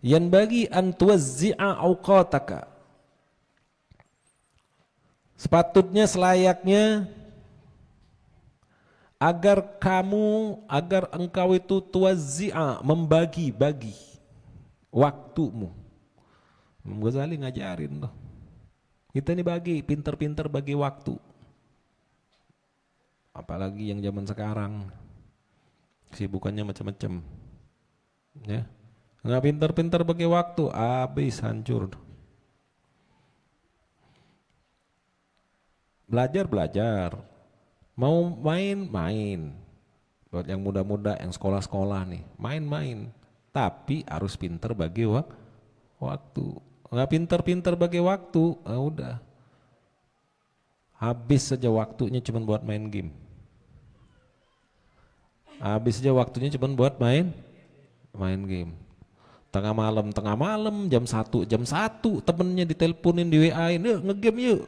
yang bagi an tuwazzi'a awqataka, sepatutnya selayaknya agar engkau itu tuwazzi'a, membagi-bagi waktumu. Imam Ghazali ngajarin tuh, kita ini bagi, pinter-pinter bagi waktu. Apalagi yang zaman sekarang, kesibukannya macam-macam, ya. Nggak pinter-pinter bagi waktu, habis hancur. Belajar, mau main. Buat yang muda-muda, yang sekolah-sekolah nih, main. Tapi harus pinter bagi waktu. Nggak pinter-pinter bagi waktu, udah. Habis saja waktunya cuma buat main game. Habis saja waktunya cuma buat main game. Tengah malam jam 1 temennya diteleponin di WA, ini ngegame yuk.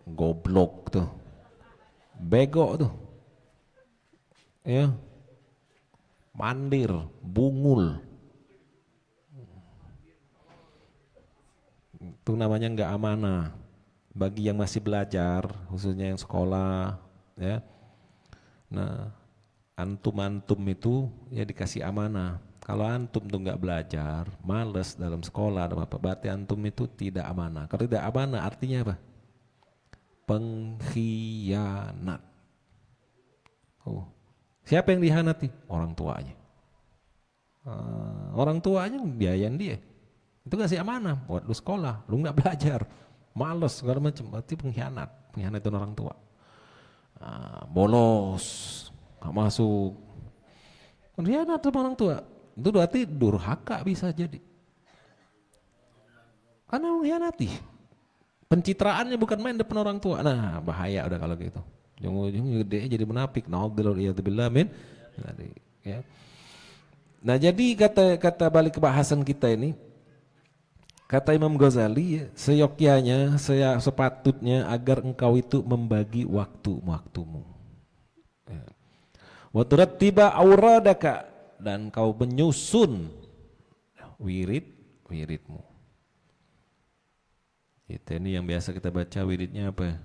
Goblok tuh, bego tuh, ya, mandir, bungul, itu namanya nggak amanah bagi yang masih belajar, khususnya yang sekolah, ya. Nah, antum itu ya dikasih amanah. Kalau antum tuh nggak belajar, males dalam sekolah, berarti antum itu tidak amanah. Kalau tidak amanah artinya apa? Pengkhianat. Siapa yang dihianati? Orang tuanya. Orang tuanya biayain dia. Itu kasih amanah buat lu sekolah, lu nggak belajar, males segala macam, berarti pengkhianat itu orang tua. Bolos, nggak masuk. Khianat sama orang tua. Itu berarti durhaka bisa jadi. Karena mengkhianati. Pencitraannya bukan main depan orang tua. Nah, bahaya udah kalau gitu. Ujung-ujung gede jadi munafik. Naudzubillah min. Ya. Nah, jadi kata balik ke bahasan kita ini, kata Imam Ghazali, seyogyanya, sepatutnya agar engkau itu membagi waktumu. Ya. Wa turattiba auradaka, dan kau menyusun wiridmu. Itu ini yang biasa kita baca wiridnya apa?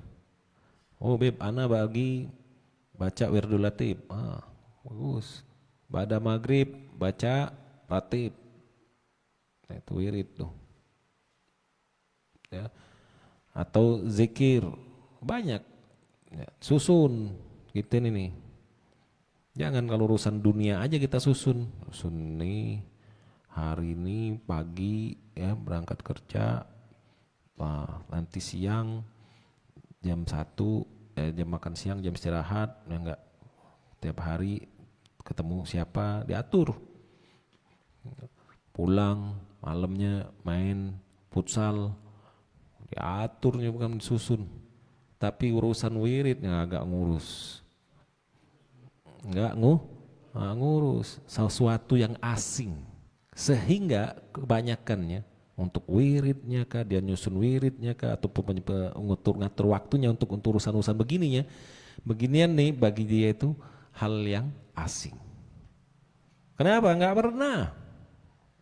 Oh beb, ana bagi baca wirdul latib. Bagus. Pada maghrib baca latib. Nah, itu wirid tuh. Ya. Atau zikir banyak. Ya, susun gitu nih. Jangan kalau urusan dunia aja kita susun nih hari ini pagi ya berangkat kerja, nanti siang jam 1 jam makan siang, jam istirahat, ya enggak tiap hari ketemu siapa diatur, pulang malamnya main futsal diaturnya bukan disusun. Tapi urusan wiridnya agak ngurus. Enggak ngurus, sesuatu yang asing, sehingga kebanyakannya untuk wiridnya kah, dia nyusun wiridnya kah, ataupun ngatur waktunya untuk urusan-urusan beginian nih bagi dia itu hal yang asing. Kenapa? Enggak pernah,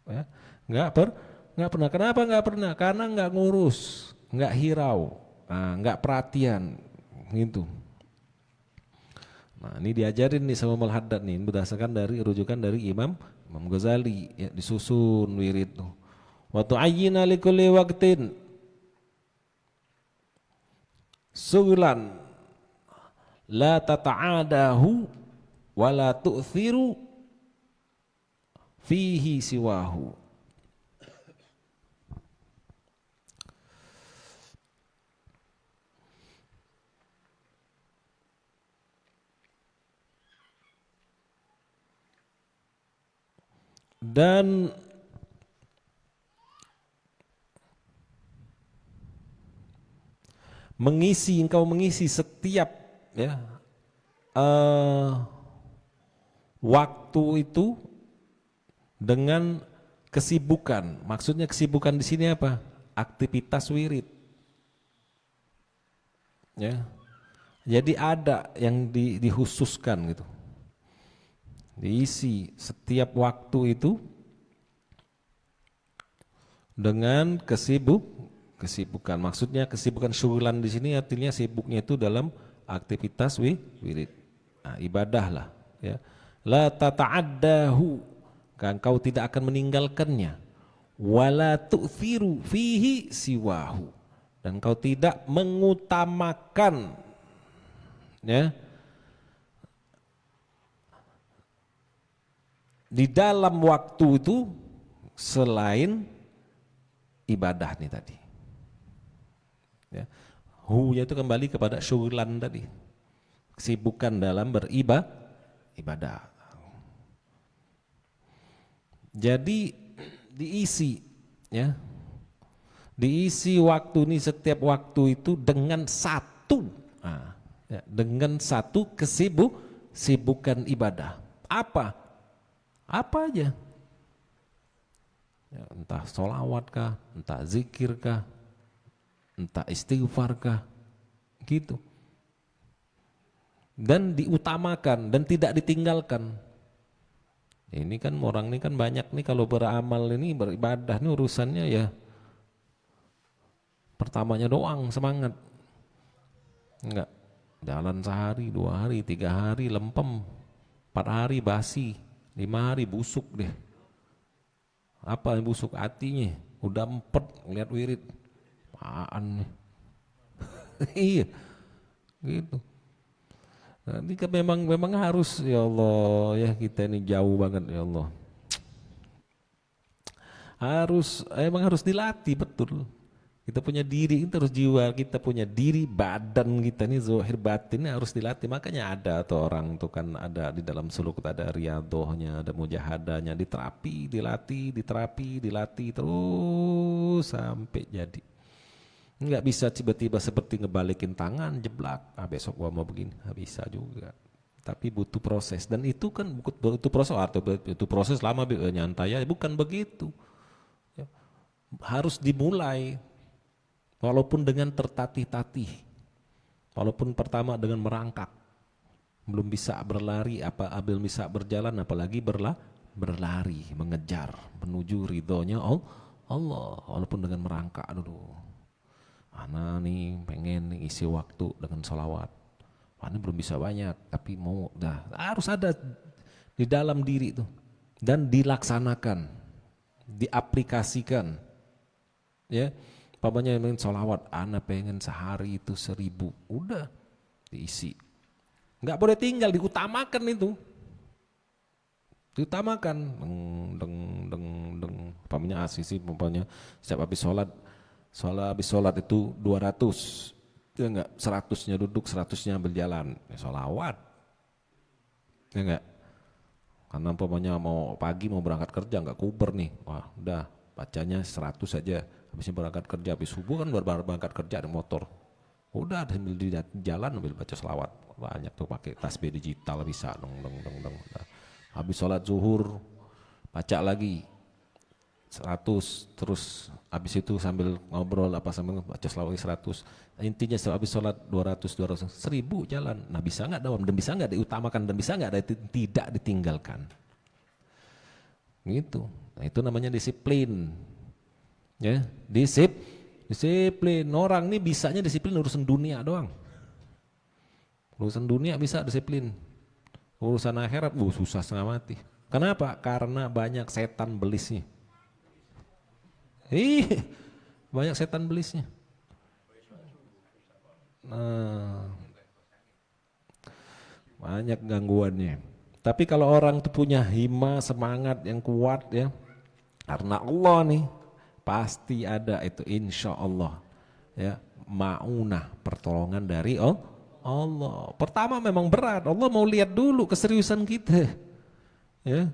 ya, enggak pernah. Kenapa enggak pernah? Karena enggak ngurus, enggak hirau, enggak perhatian, gitu. Nah, ini diajarin nih sama Al-Haddad nih, berdasarkan dari rujukan dari Imam Ghazali, ya, disusun wirid tuh. Wa tu'ayyina likulli waqtin sughlan la tata'adahu wa la tu'thiru fihi siwahu. Dan engkau mengisi setiap ya waktu itu dengan kesibukan. Maksudnya kesibukan di sini apa? Aktivitas wirid. Ya. Jadi ada yang dihususkan gitu. Diisi setiap waktu itu dengan kesibukan. Maksudnya kesibukan syughlan di sini artinya sibuknya itu dalam aktivitas wirid. Nah, ibadah lah, ya. La tata'addahu, engkau tidak akan meninggalkannya. Wala tu'thiru fihi siwahu, dan engkau tidak mengutamakan, ya, di dalam waktu itu selain ibadah nih tadi. Ya. Hu-nya itu kembali kepada syughlan tadi. Kesibukan dalam beribadah. Jadi diisi, ya. Diisi waktu ini, setiap waktu itu dengan satu, ya, dengan satu kesibukan ibadah. Apa aja, ya, entah sholawat kah, entah zikir kah, entah istighfar kah, gitu. Dan diutamakan dan tidak ditinggalkan. Ini kan orang ini kan banyak nih kalau beramal ini, beribadah ini urusannya ya pertamanya doang semangat, enggak jalan sehari, 2 hari, 3 hari lempem, 4 hari basi, 5 hari busuk deh. Apa yang busuk? Hatinya udah empet lihat wirid. Apaan nih? Iya, gitu. Nanti kan memang harus, ya Allah, ya kita ini jauh banget, ya Allah. Emang harus dilatih betul. Kita punya diri, kita harus jiwa, kita punya diri, badan kita ini zahir batin harus dilatih. Makanya ada tuh orang tuh kan ada di dalam suluk ada riyadhahnya, ada mujahadahnya, diterapi, dilatih terus sampai jadi. Enggak bisa tiba-tiba seperti ngebalikin tangan, jeblak, besok gua mau begini, nggak bisa juga. Tapi butuh proses, dan itu kan butuh proses, atau itu proses lama nyantai ya, bukan begitu. Ya. Harus dimulai. Walaupun dengan tertatih-tatih, walaupun pertama dengan merangkak, belum bisa berlari, belum bisa berjalan, apalagi berlari, mengejar, menuju ridhonya Allah, walaupun dengan merangkak dulu. Ana nih pengen nih isi waktu dengan sholawat, ini belum bisa banyak, tapi mau, harus ada di dalam diri itu, dan dilaksanakan, diaplikasikan, ya. Papanya pengen sholawat, anak pengen sehari itu 1000, udah diisi. Nggak boleh tinggal, diutamakan itu. Diutamakan, papanya asisi, papanya setiap habis sholat itu 200, ya enggak, 100-nya duduk, 100-nya berjalan, ya sholawat, ya enggak. Karena papanya mau pagi mau berangkat kerja, nggak kuber nih, wah udah bacanya 100 saja. Habisnya berangkat kerja, habis subuh kan baru berangkat kerja ada motor, udah sambil di jalan sambil baca selawat, banyak tuh pakai tasbih digital bisa dong. Habis sholat zuhur baca lagi 100, terus habis itu sambil ngobrol sambil baca selawat 100. Intinya habis sholat 200, 1000 jalan. Nah bisa nggak dawam, dan bisa nggak diutamakan, dan bisa nggak tidak ditinggalkan, gitu. Nah itu namanya disiplin. Ya, disiplin. Orang nih bisanya disiplin urusan dunia doang. Urusan dunia bisa disiplin. Urusan akhirat susah setengah mati. Kenapa? Karena banyak setan belisnya. Banyak setan belisnya. Nah, banyak gangguannya. Tapi kalau orang itu punya hima, semangat yang kuat ya, karena Allah nih, pasti ada itu insya Allah ya, ma'unah, pertolongan dari Allah. Pertama memang berat, Allah mau lihat dulu keseriusan kita ya.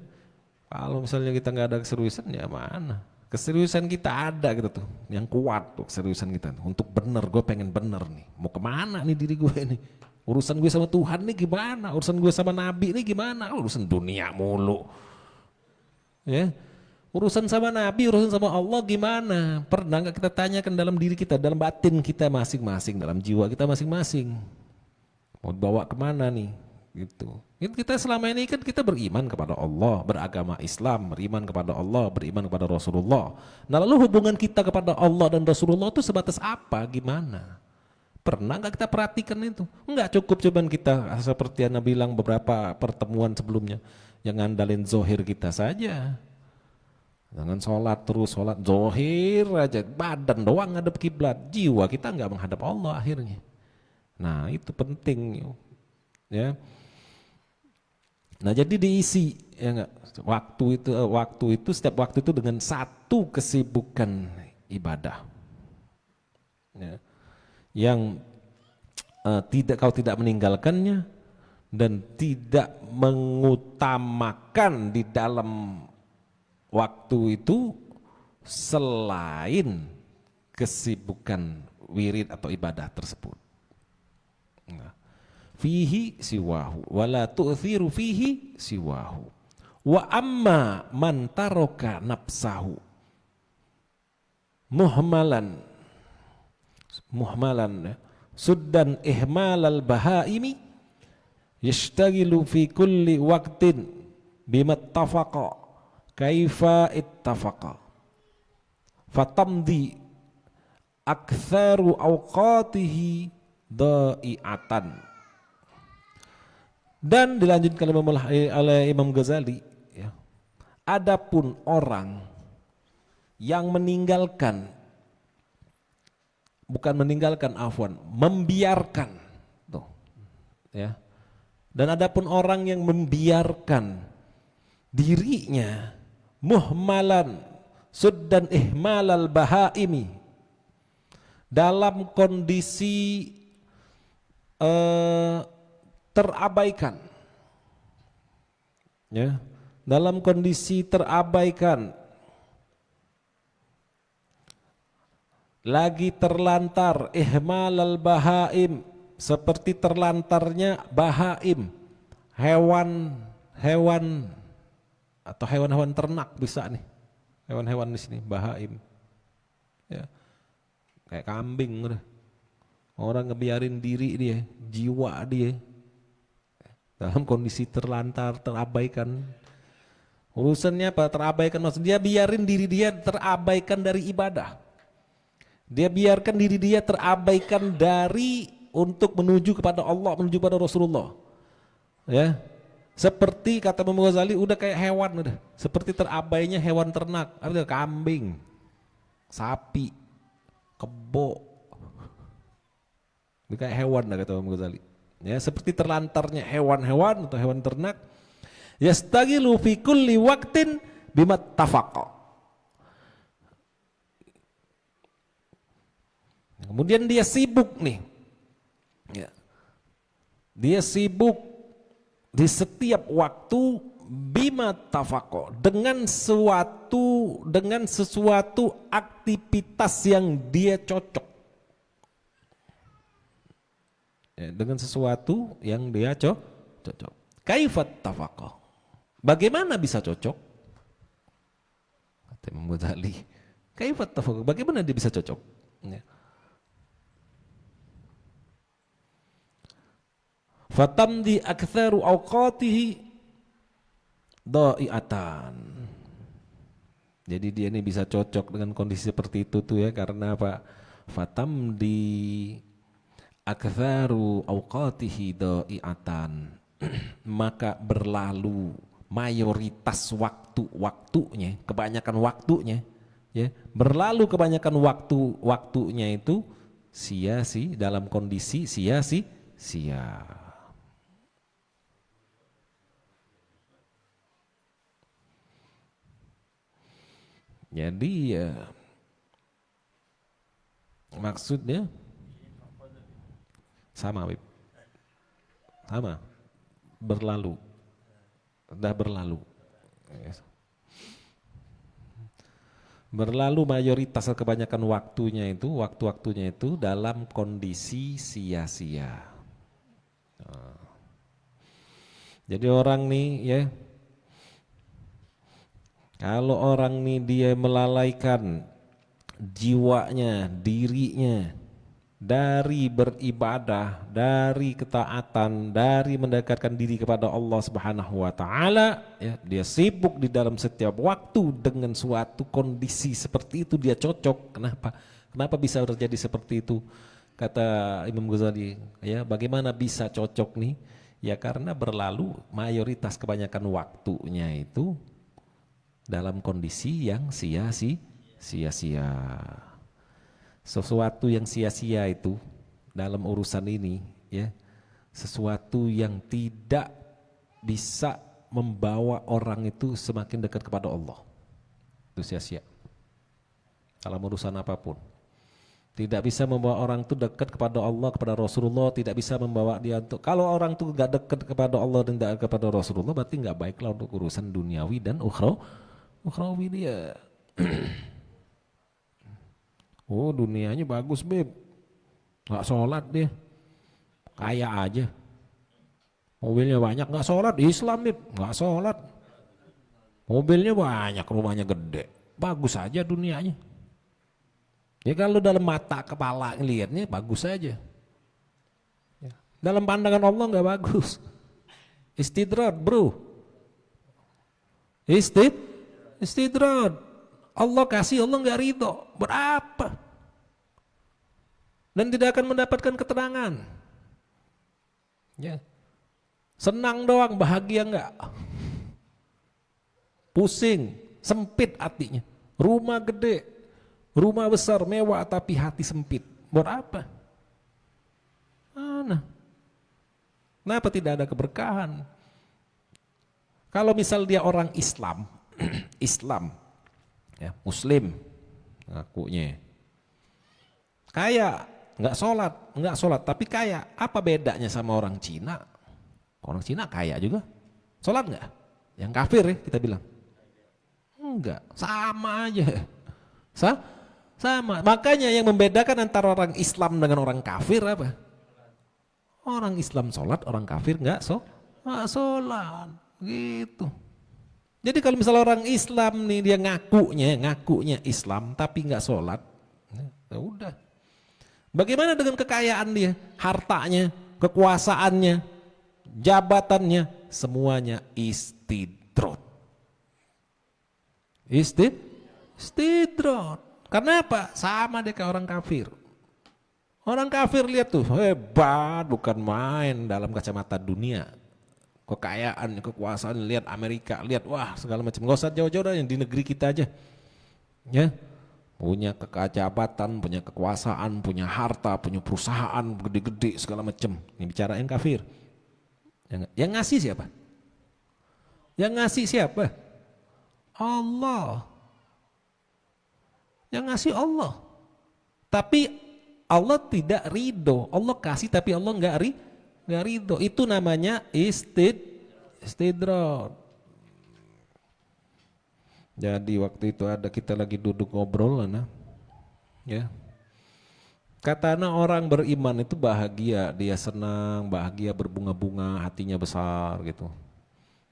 Kalau misalnya kita nggak ada keseriusan ya mana, keseriusan kita ada gitu tuh, yang kuat tuh keseriusan kita untuk bener, gue pengen bener nih, mau kemana nih diri gue nih, urusan gue sama Tuhan nih gimana, urusan gue sama Nabi nih gimana, urusan dunia mulu ya. Urusan sama Nabi, urusan sama Allah gimana? Pernah nggak kita tanyakan dalam diri kita, dalam batin kita masing-masing, dalam jiwa kita masing-masing? Mau bawa kemana nih? Gitu. Kita selama ini kan kita beriman kepada Allah, beragama Islam, beriman kepada Allah, beriman kepada Rasulullah. Nah lalu hubungan kita kepada Allah dan Rasulullah itu sebatas apa? Gimana? Pernah nggak kita perhatikan itu? Enggak cukup cuman kita seperti Anda bilang beberapa pertemuan sebelumnya, yang ngandalin zohir kita saja. Jangan sholat terus, sholat zohir aja, badan doang ngadep kiblat, jiwa kita nggak menghadap Allah akhirnya. Nah itu penting ya. Nah jadi diisi ya enggak, waktu itu setiap waktu itu dengan satu kesibukan ibadah ya, yang kau tidak meninggalkannya dan tidak mengutamakan di dalam waktu itu selain kesibukan wirid atau ibadah tersebut. Nah, fihi siwahu wala tu'thiru fihi siwahu wa amma man taraka nafsahu muhmalan ya, suddan ihmalal bahaimi yashtagilu fi kulli waqtin bimattafaqa kaifa ittafaqa fatamdi aktsaru awqatihi dha'iatan. Dan dilanjutkan oleh Imam Ghazali ya, adapun orang yang membiarkan tuh ya, dan adapun orang yang membiarkan dirinya muhmalan suddan ihmalal bahaimi, dalam kondisi terabaikan, ya, dalam kondisi terabaikan, lagi terlantar, ihmalal bahaim, seperti terlantarnya bahaim, hewan atau hewan-hewan ternak bisa nih, hewan-hewan di sini bahaim, ya, kayak kambing udah. Orang ngebiarin diri dia, jiwa dia dalam kondisi terlantar, terabaikan. Urusannya apa? Terabaikan, maksud dia biarin diri dia terabaikan dari ibadah. Dia biarkan diri dia terabaikan dari untuk menuju kepada Allah, menuju kepada Rasulullah. Ya. Seperti kata Imam Ghazali, udah kayak hewan udah. Seperti terabainya hewan ternak, ada kambing, sapi, kebo. Kayak hewan lah kata Imam Ghazali. Ya, seperti terlantarnya hewan-hewan atau hewan ternak. Yastagilu fi kulli waqtin bima tafaqa. Kemudian dia sibuk nih. Ya. Dia sibuk di setiap waktu bima tafaqa, dengan sesuatu aktivitas yang dia cocok. Ya, dengan sesuatu yang dia cocok. Kaifat tafaqah. Bagaimana bisa cocok? Kata Imam Ghazali. Kaifat tafaqah. Bagaimana dia bisa cocok? Ya. Fatamdi aktsaru awqatihi dha'iatan. Jadi dia ini bisa cocok dengan kondisi seperti itu tuh ya, karena apa? Fatamdi aktsaru awqatihi dha'iatan, maka berlalu mayoritas waktunya, kebanyakan waktunya, ya, berlalu kebanyakan waktunya itu sia-sia, dalam kondisi sia-sia. Jadi ya maksudnya sama, Bib. Sama, berlalu, sudah berlalu. Berlalu mayoritas kebanyakan waktunya itu dalam kondisi sia-sia. Jadi orang nih ya, kalau orang nih dia melalaikan jiwanya, dirinya dari beribadah, dari ketaatan, dari mendekatkan diri kepada Allah Subhanahu wa taala, ya, dia sibuk di dalam setiap waktu dengan suatu kondisi seperti itu, dia cocok. Kenapa bisa terjadi seperti itu? Kata Imam Ghazali, ya, bagaimana bisa cocok nih? Ya karena berlalu mayoritas kebanyakan waktunya itu dalam kondisi yang sia-sia. Sesuatu yang sia-sia itu dalam urusan ini, ya, sesuatu yang tidak bisa membawa orang itu semakin dekat kepada Allah, itu sia-sia. Dalam urusan apapun, tidak bisa membawa orang itu dekat kepada Allah, kepada Rasulullah, tidak bisa membawa dia untuk, kalau orang itu nggak dekat kepada Allah dan tidak kepada Rasulullah, berarti nggak baiklah untuk urusan duniawi dan ukhrawi dia. Oh dunianya bagus Beb, gak sholat dia, kaya aja, mobilnya banyak, gak sholat. Islam Beb, gak sholat, mobilnya banyak, rumahnya gede, bagus aja dunianya. Ya kalau dalam mata kepala ngelihatnya bagus aja, dalam pandangan Allah gak bagus. Istidrad bro, istidrad. Allah kasih, Allah nggak ridho, berapa? Dan tidak akan mendapatkan ketenangan. Ya. Senang doang, bahagia enggak? Pusing, sempit hatinya. Rumah gede, rumah besar, mewah, tapi hati sempit. Berapa? Mana? Kenapa tidak ada keberkahan? Kalau misal dia orang Islam, Islam, ya, Muslim ngakunya, kaya, nggak sholat, tapi kaya. Apa bedanya sama orang Cina? Orang Cina kaya juga, sholat nggak? Yang kafir ya kita bilang. Enggak, sama aja. Sama. Makanya yang membedakan antara orang Islam dengan orang kafir apa? Orang Islam sholat, orang kafir nggak sholat, gitu. Jadi kalau misalnya orang Islam nih dia ngakunya Islam tapi nggak sholat, ya udah. Bagaimana dengan kekayaan dia, hartanya, kekuasaannya, jabatannya, semuanya istidrot. Istidrot. Karena apa? Sama dia kayak orang kafir. Orang kafir lihat tuh hebat, bukan main dalam kacamata dunia. Kekayaan, kekuasaan, lihat Amerika, lihat wah segala macam. Gak usah jauh-jauh yang di negeri kita aja. Ya, punya kejabatan, punya kekuasaan, punya harta, punya perusahaan gede-gede segala macam. Ini bicara yang kafir. Yang ngasih siapa? Yang ngasih siapa? Allah. Yang ngasih Allah. Tapi Allah tidak ridho. Allah kasih tapi Allah nggak ridho. Itu namanya istidrot. Jadi waktu itu kita lagi duduk ngobrol ya. Katanya orang beriman itu bahagia, dia senang, bahagia berbunga-bunga, hatinya besar gitu.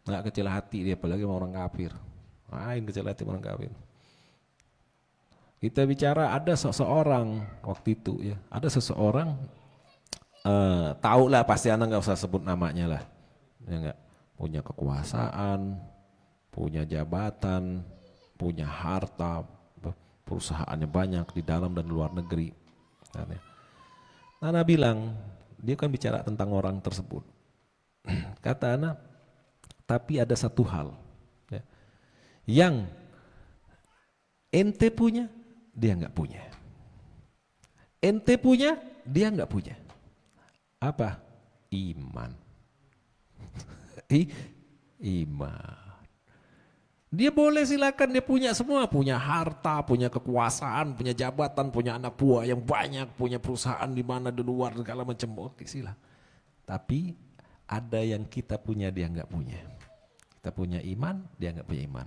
Nggak kecil hati dia, apalagi sama orang kafir. Main kecil hati orang kafir. Kita bicara ada seseorang waktu itu ya, ada seseorang tahu lah pasti anak nggak usah sebut namanya lah, ya nggak, punya kekuasaan, punya jabatan, punya harta, perusahaannya banyak di dalam dan luar negeri. Nana bilang dia kan bicara tentang orang tersebut. Kata Ana, tapi ada satu hal ya, yang ente punya dia nggak punya, ente punya dia nggak punya. Apa? Iman. Iman. Dia boleh silakan, dia punya semua, punya harta, punya kekuasaan, punya jabatan, punya anak buah yang banyak, punya perusahaan di mana di luar segala macam. Oke, silah. Tapi ada yang kita punya dia nggak punya. Kita punya iman, dia nggak punya iman.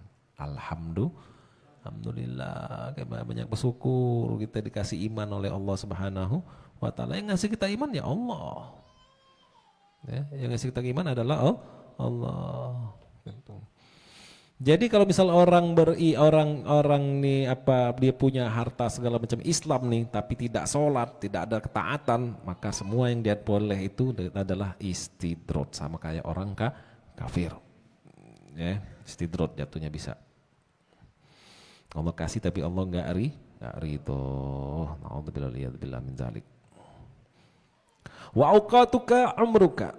Alhamdulillah, banyak bersyukur kita dikasih iman oleh Allah Subhanahu wa Ta'ala. Yang ngasih kita iman ya Allah. Ya, yang ngasih kita iman adalah Allah. Gitu. Jadi kalau misal orang nih apa dia punya harta segala macam Islam nih, tapi tidak sholat, tidak ada ketaatan, maka semua yang dia boleh itu adalah istidrot, sama kayak orang kafir. Ya, istidrot jatuhnya bisa. Allah kasih tapi Allah nggak ridho. Na'udzubillah min dzalik. Wa auqatuka umruka.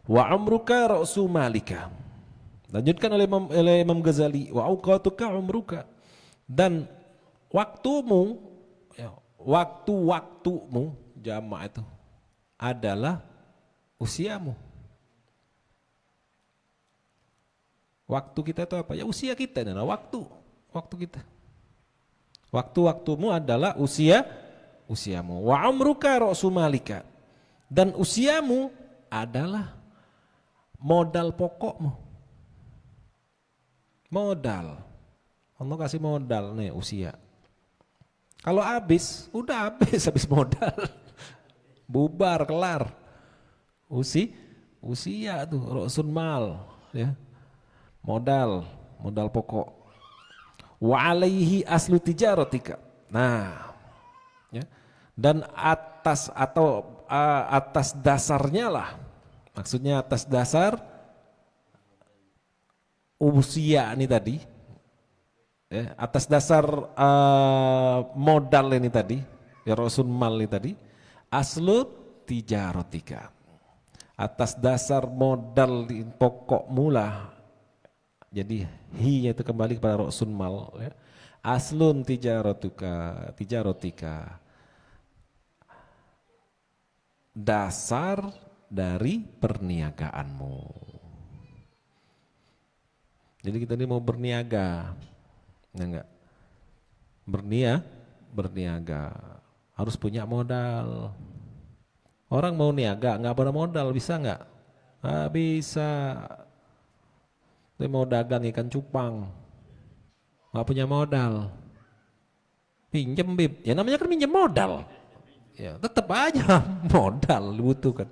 Wa amruka ra'su malika. Lanjutkan oleh Imam Ghazali, wa auqatuka umruka, dan waktumu ya, waktumu jamak itu adalah usiamu. Waktu kita itu apa? Ya usia kita, nah waktu kita. Waktumu adalah usiamu. Wa amruka ra'su malika, dan usiamu adalah modal pokokmu. Modal. Allah kasih modal nih usia. Kalau habis, udah habis modal. Bubar, kelar. Usia tuh ra'sul mal ya. Modal pokok. Wa alaihi aslu tijaratika. Nah, ya. Dan atas dasarnya lah, maksudnya atas dasar usia ini tadi, ya, atas dasar modal ini tadi, ya rasul mal ini tadi, aslu tijaratika, atas dasar modal pokok mula. Jadi hi itu kembali kepada rasul mal, ya. Aslun tijaratika, dasar dari perniagaanmu. Jadi kita ini mau berniaga, ya enggak? berniaga. Harus punya modal. Orang mau niaga nggak ada modal, bisa nggak? Nggak bisa. Dia mau dagang ikan cupang, nggak punya modal. Pinjem bib, ya namanya kan pinjem modal. Ya tetap aja modal dibutuhkan.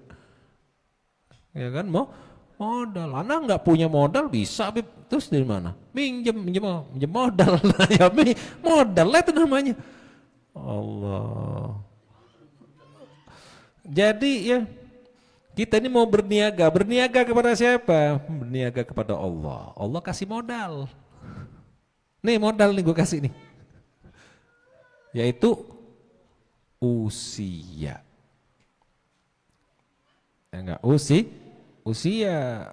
Ya kan modal. Anak nggak punya modal bisa bib, terus dari mana? Minjem modal. Ya modal lah itu namanya. Allah. Jadi ya kita ini mau berniaga kepada siapa? Berniaga kepada Allah. Allah kasih modal. Nih modal nih gue kasih nih. Yaitu usia. Ya enggak usia.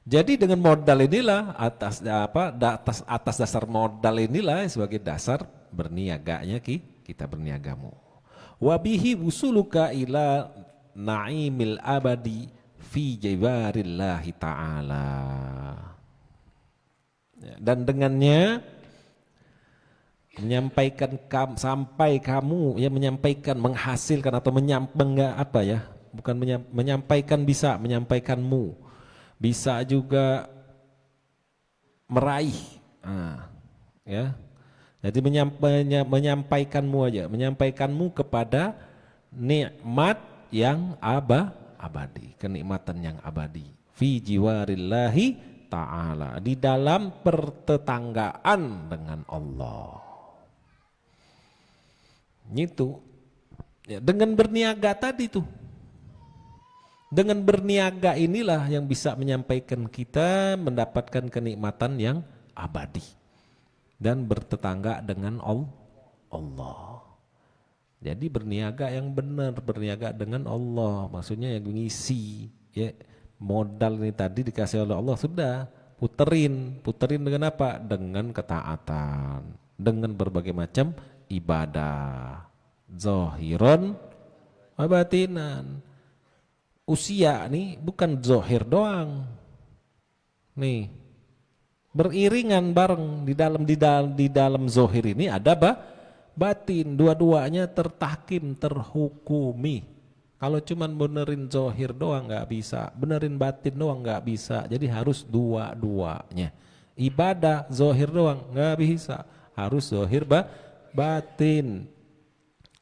Jadi dengan modal inilah atas dasar modal inilah sebagai dasar berniaganya kita berniagamu. Wabihi wusuluka ila na'imil abadi fi jibarillahi ta'ala. Dan dengannya menyampaikan sampai kamu ya menyampaikan menghasilkan atau menyampaikan bisa menyampaikanmu bisa juga meraih ya. Jadi menyampaikanmu kepada nikmat yang abadi, kenikmatan yang abadi. Fi jiwarillahi ta'ala, di dalam pertetanggaan dengan Allah. Itu ya, dengan berniaga tadi tuh. Dengan berniaga inilah yang bisa menyampaikan kita mendapatkan kenikmatan yang abadi. Dan bertetangga dengan Allah. Jadi berniaga yang benar, berniaga dengan Allah, maksudnya yang mengisi ya, modal ini tadi dikasih oleh Allah sudah puterin dengan apa? Dengan ketaatan, dengan berbagai macam ibadah, zahiran wa batinan. Usia nih bukan zahir doang, nih beriringan bareng di dalam zohir ini ada batin, dua-duanya tertahkim, terhukumi. Kalau cuman benerin zohir doang nggak bisa, benerin batin doang nggak bisa, jadi harus dua-duanya. Ibadah zohir doang nggak bisa, harus zohir batin.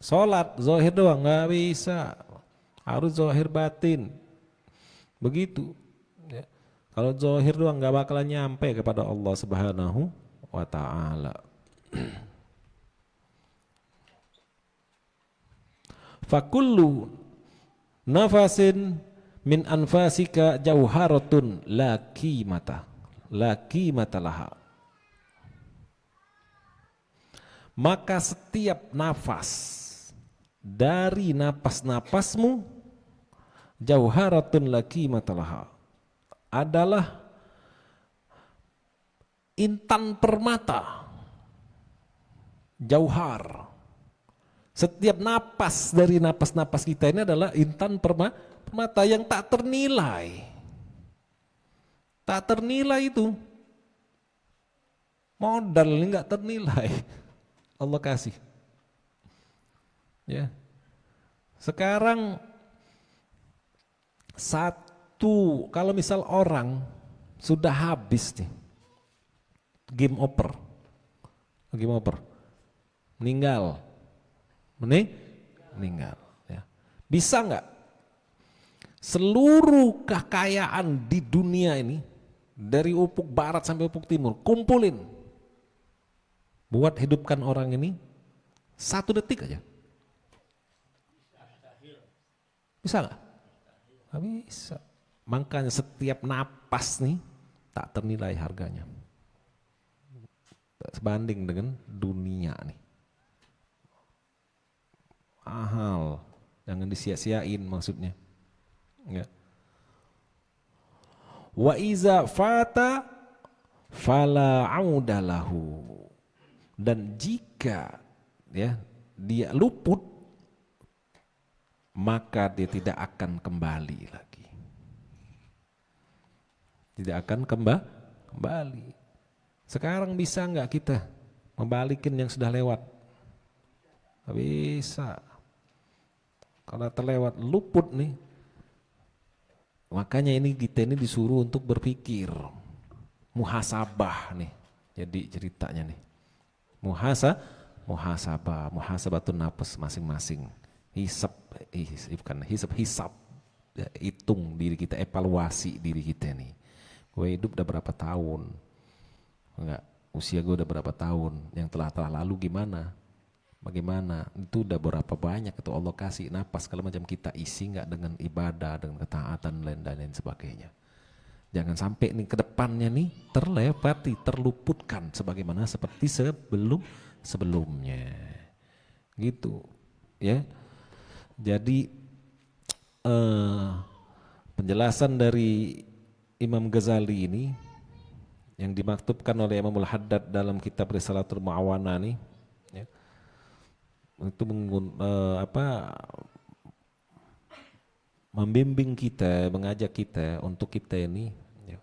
Sholat zohir doang nggak bisa, harus zohir batin. Begitu. Kalau zahir doang gak bakalan nyampe kepada Allah Subhanahu wa ta'ala. Fakullu nafasin min anfasika jauharatun la qimata laha. Maka setiap nafas dari napas-napasmu jauharatun la qimata laha, adalah intan permata, jauhar. Setiap napas dari napas-napas kita ini adalah intan permata yang tak ternilai. Tak ternilai itu. Modal ini enggak ternilai. Allah kasih. Ya. Sekarang kalau misal orang sudah habis nih, game over, meninggal, ya. Bisa nggak seluruh kekayaan di dunia ini dari ufuk barat sampai ufuk timur kumpulin buat hidupkan orang ini 1 detik aja? Bisa nggak? Nggak bisa. Makanya setiap napas nih tak ternilai harganya. Sebanding dengan dunia nih. Mahal, jangan disia-siain maksudnya. Ya. Wa iza fata fala audalahu. Dan jika ya dia luput, maka dia tidak akan kembali lagi. Tidak akan kembali. Sekarang bisa nggak kita membalikin yang sudah lewat? Nggak bisa. Kalau terlewat luput nih. Makanya ini kita ini disuruh untuk berpikir. Muhasabah nih. Jadi ceritanya nih. Muhasabatun nafas masing-masing. Hisab. Ya, hitung diri kita, evaluasi diri kita nih. Gue hidup udah berapa tahun? Enggak, usia gue udah berapa tahun? Yang telah lalu gimana? Bagaimana? Itu udah berapa banyak itu Allah kasih napas kalau macam kita isi enggak dengan ibadah, dengan ketaatan dan lain sebagainya. Jangan sampai nih ke depannya nih terlewati, terluputkan sebagaimana seperti sebelumnya. Gitu. Ya. Jadi penjelasan dari Imam Ghazali ini yang dimaktubkan oleh Imamul Haddad dalam kitab Risalatul Mu'awana nih, ya, itu membimbing kita, mengajak kita untuk kita ini ya,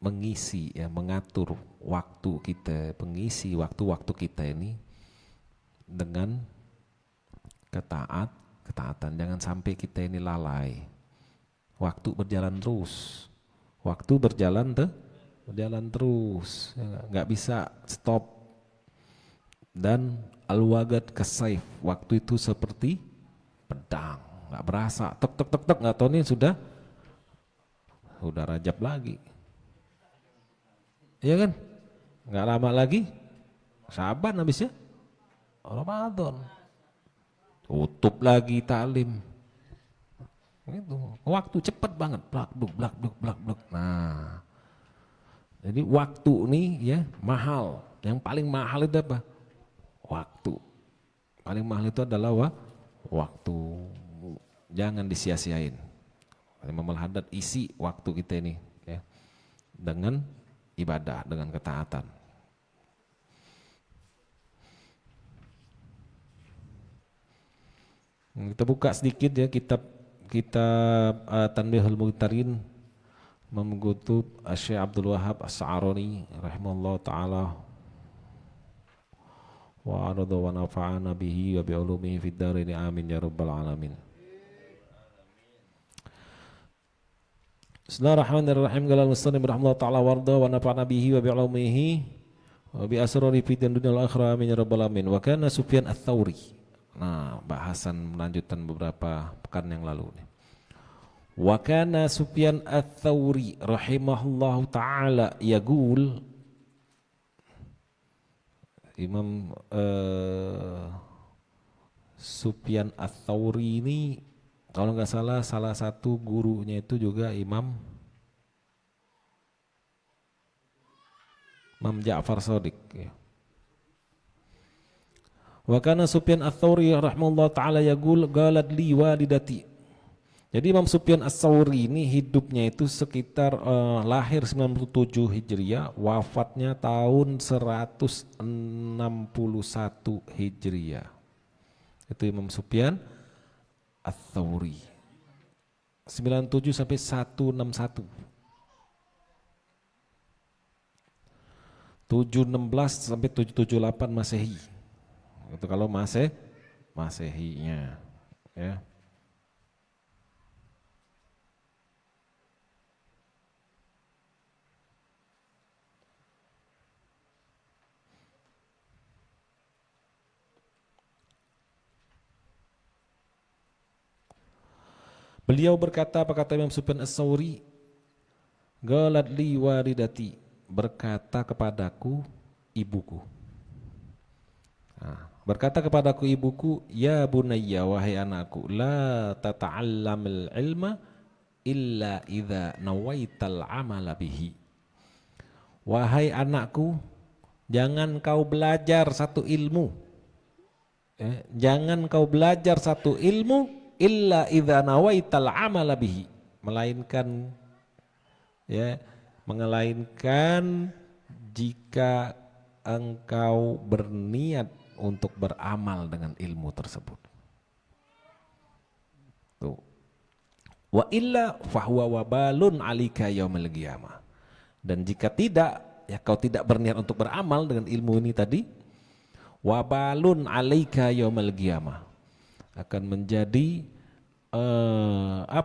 mengisi, ya, mengatur waktu kita, mengisi waktu-waktu kita ini dengan ketaatan. Jangan sampai kita ini lalai. Waktu berjalan terus. Nggak bisa stop. Dan al-waqt kasaif, waktu itu seperti pedang, nggak berasa, tek nggak tahu nih sudah Rajab lagi, iya kan? Nggak lama lagi Syaban habisnya Ramadan, tutup lagi taklim. Itu waktu cepat banget, blak. Nah, jadi waktu nih ya mahal. Yang paling mahal itu apa? Waktu. Paling mahal itu adalah waktu. Jangan disia-siain. Imam Al-Haddad isi waktu kita ini ya dengan ibadah, dengan ketaatan. Kita buka sedikit ya kitab Tanbihul Mughtarin Memgutub Syekh Abdul Wahab As-Sa'arani rahimahullah ta'ala wa arada wa nafa'ana bihi wa bi'ulumihi fid darin amin ya rabbal alamin. Bismillahirrahmanirrahim. Qala al-musannif rahimahullah ta'ala warda wa nafa'ana bihi wa bi'ulumihi wa bi asrari fid dunya wal akhirah amin ya rabbal alamin. Wa kana Sufyan Ats-Tsauri. Nah, bahasan melanjutkan beberapa pekan yang lalu nih. Wa kana Sufyan Ats-Tsauri rahimahullahu taala yaqul, Imam Sufyan Ats-Tsauri ini kalau nggak salah satu gurunya itu juga Imam Ja'far Shadiq ya. Wa kana Sufyan Ats-Tsauri rahimahullahu taala yaqul qalat li walidati. Jadi Imam Sufyan Ats-Tsauri ini hidupnya itu sekitar lahir 97 Hijriah, wafatnya tahun 161 Hijriah. Itu Imam Sufyan Ats-Tsauri. 97 sampai 161. 716 sampai 778 Masehi. Itu kalau Masehinya ya. Beliau berkata, apa kata Imam Sufyan Ats-Tsauri? Qalat li walidati, berkata kepadaku ibuku. Nah, berkata kepadaku ibuku, ya bunayya, wahai anakku, la tata'allamil ilma illa idza nawaital amala bihi. Wahai anakku, jangan kau belajar satu ilmu. Jangan kau belajar satu ilmu illa idza nawaital amala bihi, melainkan jika engkau berniat untuk beramal dengan ilmu tersebut. Tuh. Wa illa fahuwa wabalun alika yaumil qiyamah. Dan jika tidak, ya kau tidak berniat untuk beramal dengan ilmu ini tadi, wabalun alaika yaumal qiyamah, akan menjadi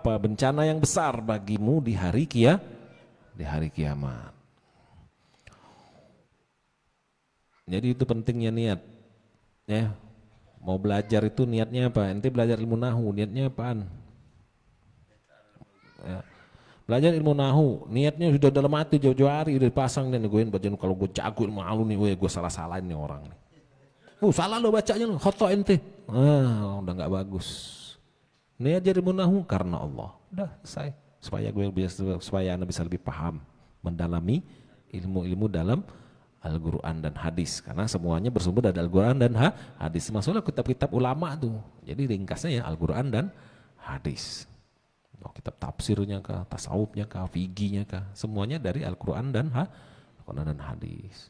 bencana yang besar bagimu di hari kiamat. Jadi itu pentingnya niat, ya. Mau belajar itu niatnya apa? Ente belajar ilmu nahu, niatnya apaan? Ya. Belajar ilmu nahu, niatnya sudah dalam hati jauh-jauh hari udah dipasang dan gue baca, kalau gue jago ilmu nahu nih, gue salah-salahin nih orang nih. Salah lo bacanya, khoto ente. Udah nggak bagus. Niat jadi ilmu nahu karena Allah. Udah selesai. Supaya Anda bisa lebih paham, mendalami ilmu-ilmu dalam Al-Quran dan hadis, karena semuanya bersumber dari Al-Quran dan hadis. Maksudnya kitab-kitab ulama tuh. Jadi ringkasnya ya Al-Quran dan hadis. Kitab tafsirnya kah, tasawufnya kah, figinya kah, semuanya dari Al-Quran dan hadis.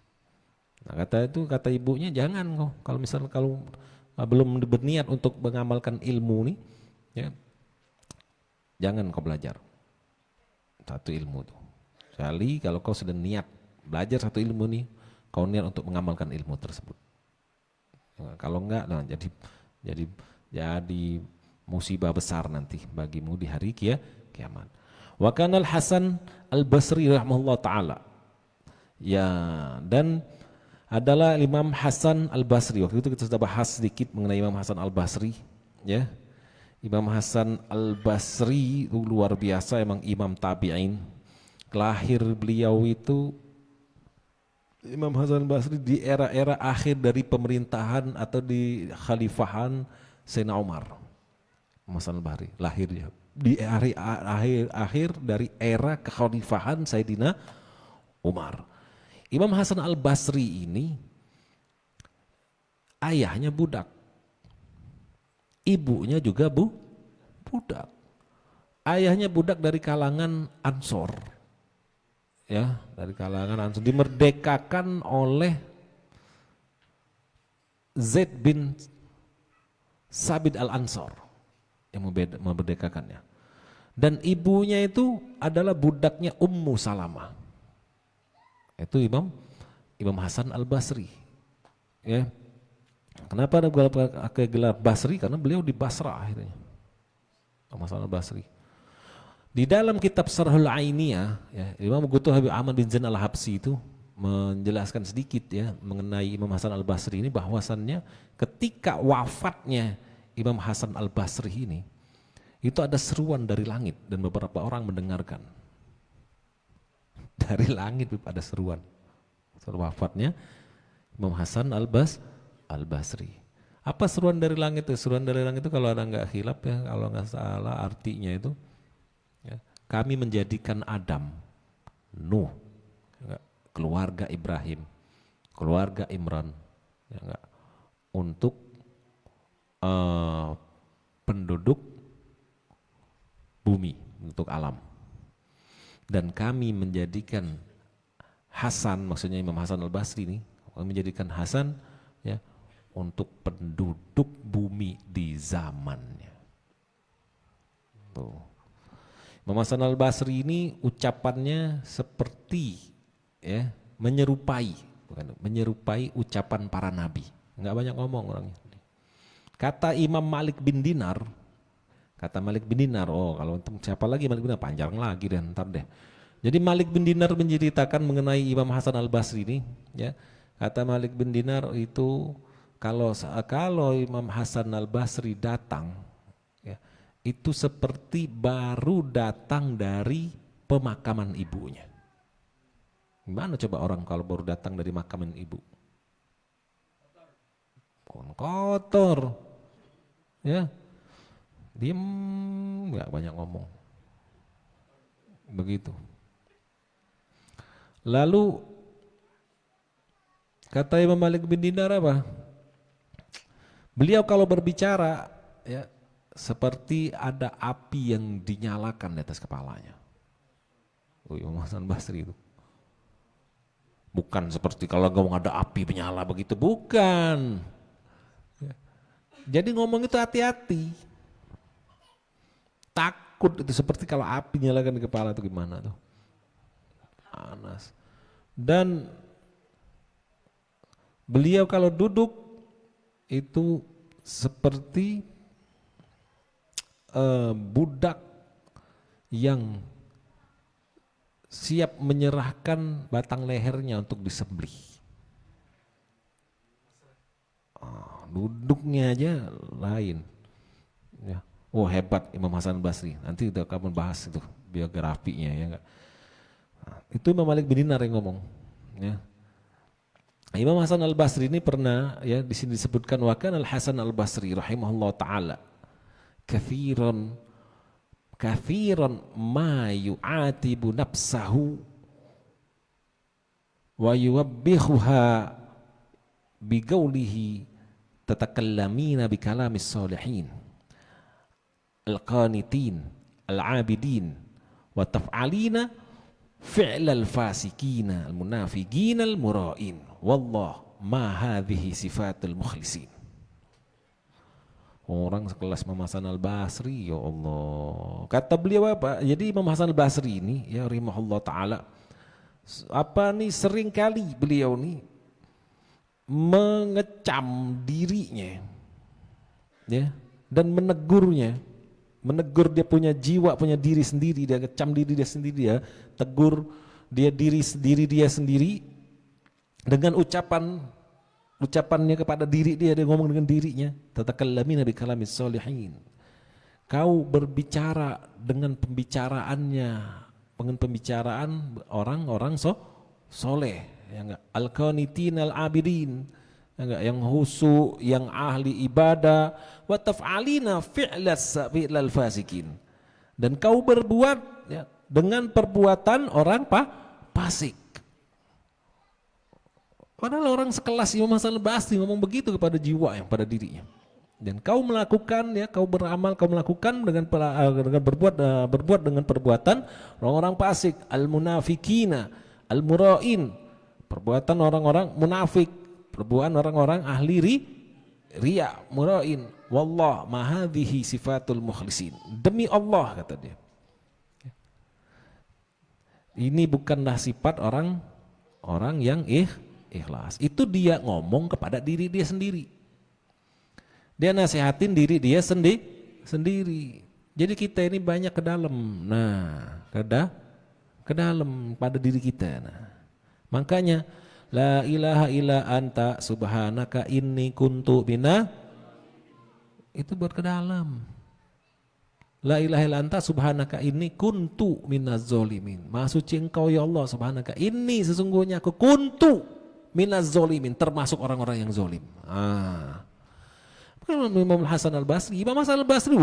Nah kata ibunya, jangan kok kalau misalnya belum berniat untuk mengamalkan ilmu nih, ya jangan kau belajar satu ilmu tuh. Kecuali kalau kau sudah niat belajar satu ilmu nih, kau niat untuk mengamalkan ilmu tersebut. Kalau enggak, nah jadi musibah besar nanti bagimu di hari kiamat. Wa kana Al-Hasan Al-Basri rahimahullah taala. Ya, dan adalah Imam Hasan Al-Basri. Waktu itu kita sudah bahas sedikit mengenai Imam Hasan Al-Basri, ya. Imam Hasan Al-Basri itu luar biasa, emang imam tabi'in. Lahir beliau itu Imam Hasan Basri di era-era akhir dari pemerintahan atau di khalifahan Sayyidina Umar. Imam Hasan Basri lahirnya di akhir dari era kekhalifahan Sayyidina Umar. Imam Hasan Al-Basri ini ayahnya budak, ibunya juga budak. Ayahnya budak dari kalangan Ansor. Ya, dari kalangan Ansor, dimerdekakan oleh Zaid bin Sabit al-Ansor yang memerdekakannya. Dan ibunya itu adalah budaknya Ummu Salamah. Itu Imam Hasan Al-Basri. Ya. Kenapa ada gelar Basri? Karena beliau di Basra akhirnya. Imam Hasan Al-Basri. Di dalam kitab Syarhul Ainiyah, ya, Imam Ghutuh Habib Ahmad bin Zain Al-Habsi itu menjelaskan sedikit ya mengenai Imam Hasan Al-Basri ini, bahwasannya ketika wafatnya Imam Hasan Al-Basri ini, itu ada seruan dari langit dan beberapa orang mendengarkan. Dari langit ada seruan. Wafatnya Imam Hasan Al-Basri. Apa seruan dari langit itu? Seruan dari langit itu kalau ada nggak khilaf ya, kalau nggak salah artinya itu, ya, kami menjadikan Adam, Nuh, ya, keluarga Ibrahim, keluarga Imran, ya, untuk penduduk bumi, untuk alam. Dan kami menjadikan Hasan, maksudnya Imam Hasan Al-Basri ini, menjadikan Hasan ya untuk penduduk bumi di zamannya. Tuh. Imam Hasan Al-Basri ini ucapannya seperti ya menyerupai ucapan para nabi. Enggak banyak ngomong orangnya. Kata Imam Malik bin Dinar, oh kalau siapa lagi Malik bin Dinar, panjang lagi dan ntar deh. Jadi Malik bin Dinar menceritakan mengenai Imam Hasan Al-Basri ini, ya. Kata Malik bin Dinar itu kalau Imam Hasan Al-Basri datang, ya, itu seperti baru datang dari pemakaman ibunya. Gimana coba orang kalau baru datang dari makaman ibu? Kotor, ya. Diem, nggak banyak ngomong. Begitu. Lalu kata Imam Malik bin Dinar apa? Beliau kalau berbicara ya seperti ada api yang dinyalakan di atas kepalanya. Imam Hasan Basri itu. Bukan seperti kalau ngomong ada api menyala begitu, bukan. Jadi ngomong itu hati-hati. Takut itu seperti kalau api nyalakan di kepala itu gimana tuh? Panas. Dan beliau kalau duduk itu seperti budak yang siap menyerahkan batang lehernya untuk disembelih. Duduknya aja lain. Ya. Oh hebat Imam Hasan Basri. Nanti udah kamu bahas itu biografinya ya enggak. Itu Imam Malik bin Dinar yang ngomong. Ya. Imam Hasan Al Basri ini pernah ya di sini disebutkan wa kana Al Hasan Al Basri rahimahullah taala kathiran ma yu'atibu nafsahu wa yuwabbihuha biqaulihi tatakallamina bikalamis salihin al-qanitin al-abidin wa taf'alina fi'lal fasikina al-munafiqina al-mura'in wallah ma hadhihi sifatul mukhlisin. Orang sekelas Imam Hasan Al-Basri, ya Allah. Kata beliau apa? Jadi Imam Hasan Al-Basri ini ya rahimahullah taala apa nih sering kali beliau nih mengecam dirinya ya dan menegurnya. Menegur dia punya jiwa, punya diri sendiri, dia ngecam diri dia sendiri ya, tegur dia diri dia sendiri dengan ucapannya kepada diri dia ngomong dengan dirinya, tatakallamina bi kalamis solihin. Kau berbicara dengan pembicaraannya, dengan pembicaraan orang-orang soleh, ya enggak? Al-qanitin al-abidin, ya enggak? Yang khusyuk, yang ahli ibadah, wa taf'alina fi'lal fasikin. Dan kau berbuat ya, dengan perbuatan orang fasik. Padahal orang sekelas Imam Hasan Al-Basri ngomong begitu kepada jiwa yang pada dirinya. Dan kau melakukan ya, kau beramal, kau melakukan dengan berbuat dengan perbuatan orang-orang fasik, al-munafiqina, al-mura'in, perbuatan orang-orang munafik, perbuatan orang-orang ahli riya, mura'in. Wallah ma hadhihi sifatul mukhlisin. Demi Allah kata dia. Ini bukanlah sifat orang yang ikhlas. Itu dia ngomong kepada diri dia sendiri. Dia nasihatin diri dia sendiri. Jadi kita ini banyak ke dalam. Nah, ke dalam pada diri kita. Nah, makanya la ilaha illa anta subhanaka inni kuntu bina itu buat ke dalam. La ilaha illa anta subhanaka inni kuntu minaz zalimin. Maha suci engkau ya Allah subhanaka. Ini sesungguhnya aku kuntu minaz zalimin, termasuk orang-orang yang zalim. Imam Hasan Al-Basri, Imam Hasan Al-Basri,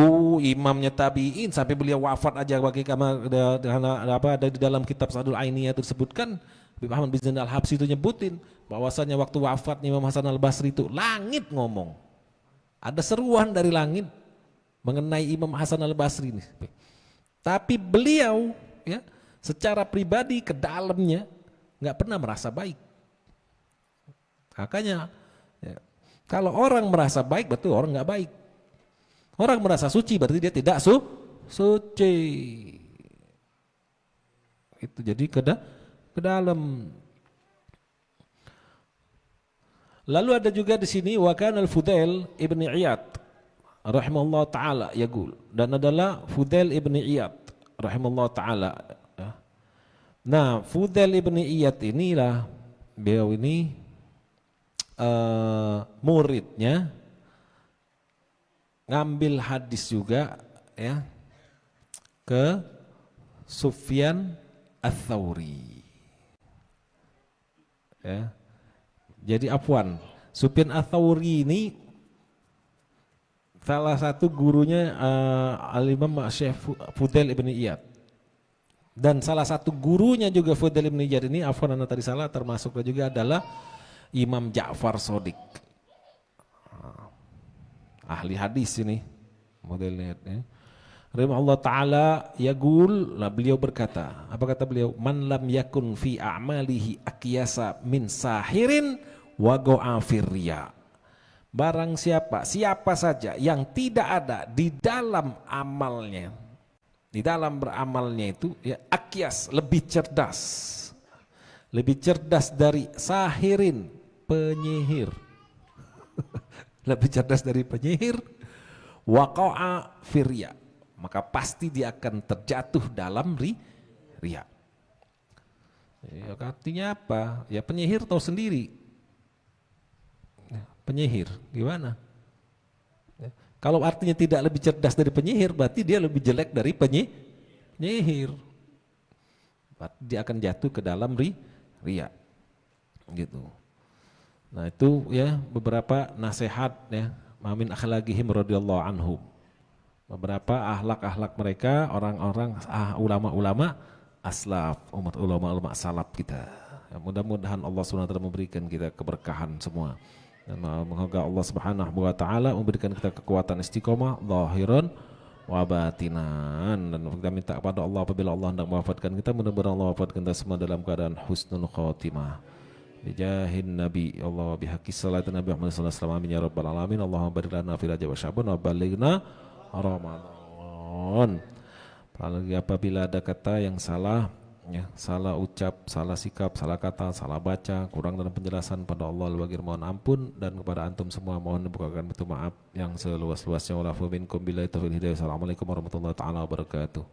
imamnya tabi'in sampai beliau wafat aja bagi ada di dalam kitab Sadul Ainiyah itu disebutkan, Habib Ahmad bin Zainal Al-Habsyi itu nyebutin bahwasanya waktu wafatnya Imam Hasan Al-Basri itu langit ngomong. Ada seruan dari langit mengenai Imam Hasan Al-Basri ini. Tapi beliau ya secara pribadi ke dalamnya nggak pernah merasa baik. Makanya ya, kalau orang merasa baik berarti orang nggak baik. Orang merasa suci berarti dia tidak suci. Itu jadi ke dalam. Lalu ada juga di sini wa kana al-Fudail ibn Iyad rahimahullah taala yaqul, dan adalah Fudail ibn Iyad rahimahullah taala. Nah, Fudail ibn Iyad inilah beliau ini muridnya ngambil hadis juga ya ke Sufyan Ats-Tsauri ya. Jadi afwan, Sufyan Ats-Tsauri ini salah satu gurunya Al-Imam Syekh Fudail ibn Iyad, dan salah satu gurunya juga Fudail ibn Iyad ini afwan tadi salah, termasuk juga adalah Imam Ja'far Shadiq, ahli hadis ini modelnya ya. Rahimahullah ta'ala yaqul, lah beliau berkata, apa kata beliau? Man lam yakun fi a'malihi akyasa min sahirin wa go'a firriya. Barang siapa saja yang tidak ada di dalam amalnya, di dalam beramalnya itu ya akyas, lebih cerdas, lebih cerdas dari sahirin, penyihir. Lebih cerdas dari penyihir. Waqa'a firya, maka pasti dia akan terjatuh dalam riya. Ya, artinya apa? Ya penyihir tahu sendiri. Ya, penyihir gimana? Ya, kalau artinya tidak lebih cerdas dari penyihir, berarti dia lebih jelek dari penyihir. Berarti dia akan jatuh ke dalam riya. Gitu. Nah itu ya beberapa nasihat ya Mamin akhlaqihim radhiyallahu anhum. Beberapa akhlak-akhlak mereka orang-orang ulama-ulama aslaf, umat ulama-ulama salaf kita. Ya, mudah-mudahan Allah SWT memberikan kita keberkahan semua. Dan semoga Allah Subhanahu wa taala memberikan kita kekuatan istiqomah zahiran wa batinan, dan kita minta kepada Allah apabila Allah hendak mewafatkan kita, mudah-mudahan Allah wafatkan kita semua dalam keadaan husnul khatimah. Bijahin Nabi Allah bihaqqi salatin Nabi Muhammad sallallahu alaihi wasallam ya rabbal alamin. Allahumma barik lana fi Rajab wa Sya'ban wa balighna Ramadan. Apalagi apabila ada kata yang salah, ya, salah ucap, salah sikap, salah kata, salah baca, kurang dalam penjelasan, pada Allah al-Waghir mohon ampun, dan kepada antum semua mohon dibukakan pintu maaf yang seluas-luasnya. Walafu minkum billahi taufiq hidayah. Assalamualaikum warahmatullahi taala wabarakatuh.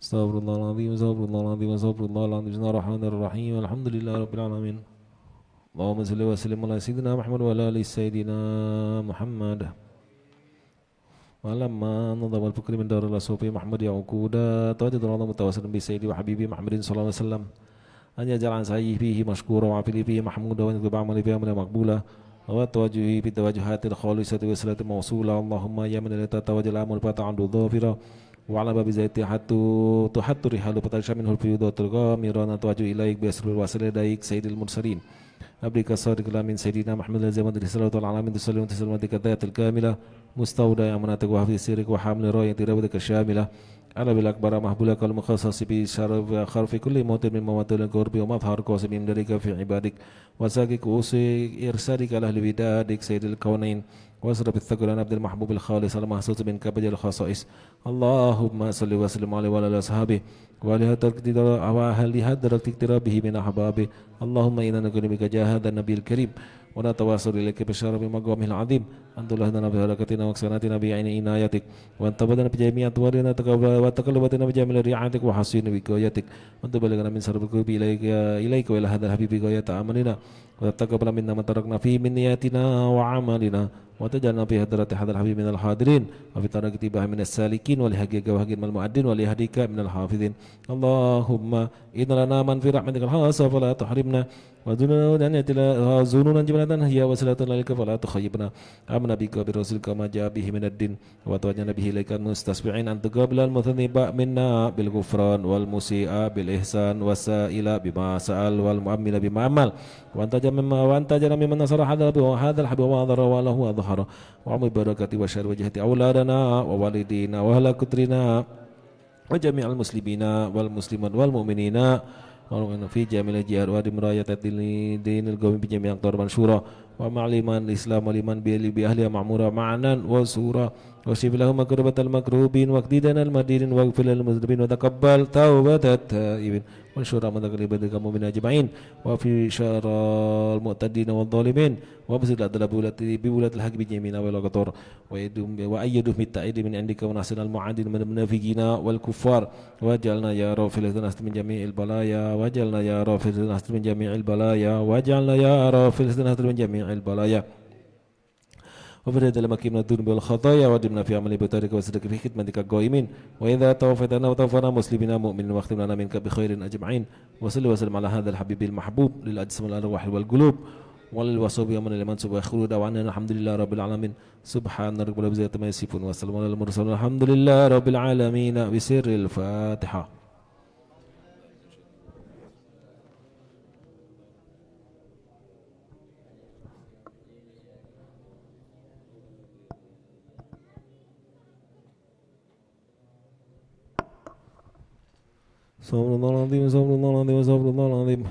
Astagfirullahaladzim, astagfirullahaladzim, astagfirullahaladzim. Bismillahirrahmanirrahim. Alhamdulillahi rabbil alamin. Allahumma salli wa sallim ala sayyidina Muhammad wa ala ali sayyidina Muhammad. Walamma nadhama al-fikri min daril sufi Muhammad ya'uquda tawajjadu Allah mutawassilin bi sayyidi wa habibi Muhammadin sallallahu alaihi wasallam an yaj'al an sayyi fihi mashkura wa afili fihi mahmuda wa yatba amali fihi amala maqbula wa tawajjuhi bi tawajjuhatil khalisati wa salati mawsula. Allahumma ya man la tatawajjal amul fata'andu dhafira wa ala babi zaiti tuhattu rihalu fatasha minhu al-fuyudatul ghamirana tawajju ilaik bi asrul wasilidaik sayyidil mursalin abrika sadiq lamin sayyidina Muhammad al-zaman sallallahu alaihi wasallam taslimatika dhatil kamilah mustauda yang menatik wa hafiz sirik wa hamli rayati rabbika syamilah ala bil akbar mahbula kal mukhassas bi syaraf wa kharfi kulli mawtin min mawatil qurbi wa madhhar qasim darika fi ibadik wa saqiq usi irsadik ala ahli bidadik sayyidil kaunain wasrab al-thaqalan abdul mahbub al-khalis al-mahsus min kabajal khasais. Allahumma salli wa sallim alaihi wa ala ashabi wa li hadar wa ahli hadar tiktirabihi min ahbabi. Allahumma inna nakunu bika jahadan nabiyil karim wa natawassalu ilayka bi syarafi maqamil azim antullah lana bi harakatina wa aksanatina bi aini inayatik wa antabadana bi jami'i atwarina wa taqallabatina bi jami'i ri'atik wa hasina bi qayatik wa tabaligana min sarbil qurbi ilayka wa ila hadal habibi qayata amalina wa taqabbal minna ma tarakna fi min niyatina wa amalina wa tajalna fi hadrati hadal habib minal hadirin wa fi taraqati bah minas salikin wa li haqiqa wa haqqin mal mu'addin wa li hadika minal hafizin. Allahumma inna lana man fi rahmatikal khassa fala tuhrimna wa zununan jibalatan hiya wa salatan lalika fala tukhayyibna amna bika bi rasulika ma jaa bihi minad din wa tawajjana bihi ilaika mustasbi'in an tuqabila al muthanniba minna bil ghufran wal musi'a bil ihsan wasaila bima sa'al wal mu'ammila bima amal wa anta jana mimman nasara hadal habib wa adhara wa lahu adhara wa amu barakati wa syar wajhati auladana wa walidina wa ahla kutrina wa jami'al muslimina wal muslimat wal mu'minina wa fi jami'il jihad wa dimrayat dinil qawmi bi jami' aqtar mansura wa ma'liman islam liman bi ahli ma'mura ma'anan wa sura wa sifilahum makrubatal makrubin wa qdidanal madinin wa ghfiril muzlibin wa taqabbal taubatat taibin wa syura madaqribadika mu'min ajma'in wa fi syaral mu'tadin wal zalimin wa bisil adla bi wulatil haqq bi jami'ina wal qatar wa ayyadu mita'id min indika wa nasinal mu'adin min munafiqina wal kuffar wa jalna ya rafil nas min jami'il balaya wa jalna ya rafil nas min jami'il balaya wa jalna ya rafil nas min jami'il balaya وفرد لما كنا دون بالخطايا ودمنا في عمل بطارك وصدق في خدمتك قائمين وإذا توفيتنا وتوفنا مسلمين مؤمنين واختم لنا منك بخير أجمعين وصلي وسلم على هذا الحبيب المحبوب للأجسام والأرواح والقلوب وللوصوب يوم المنصب ويخلود وعننا الحمد لله رب العالمين سبحان ربك رب العزة عما يصفون وسلام على المرسلين الحمد لله رب العالمين بسر الفاتحة. Astagfirullahaladzim.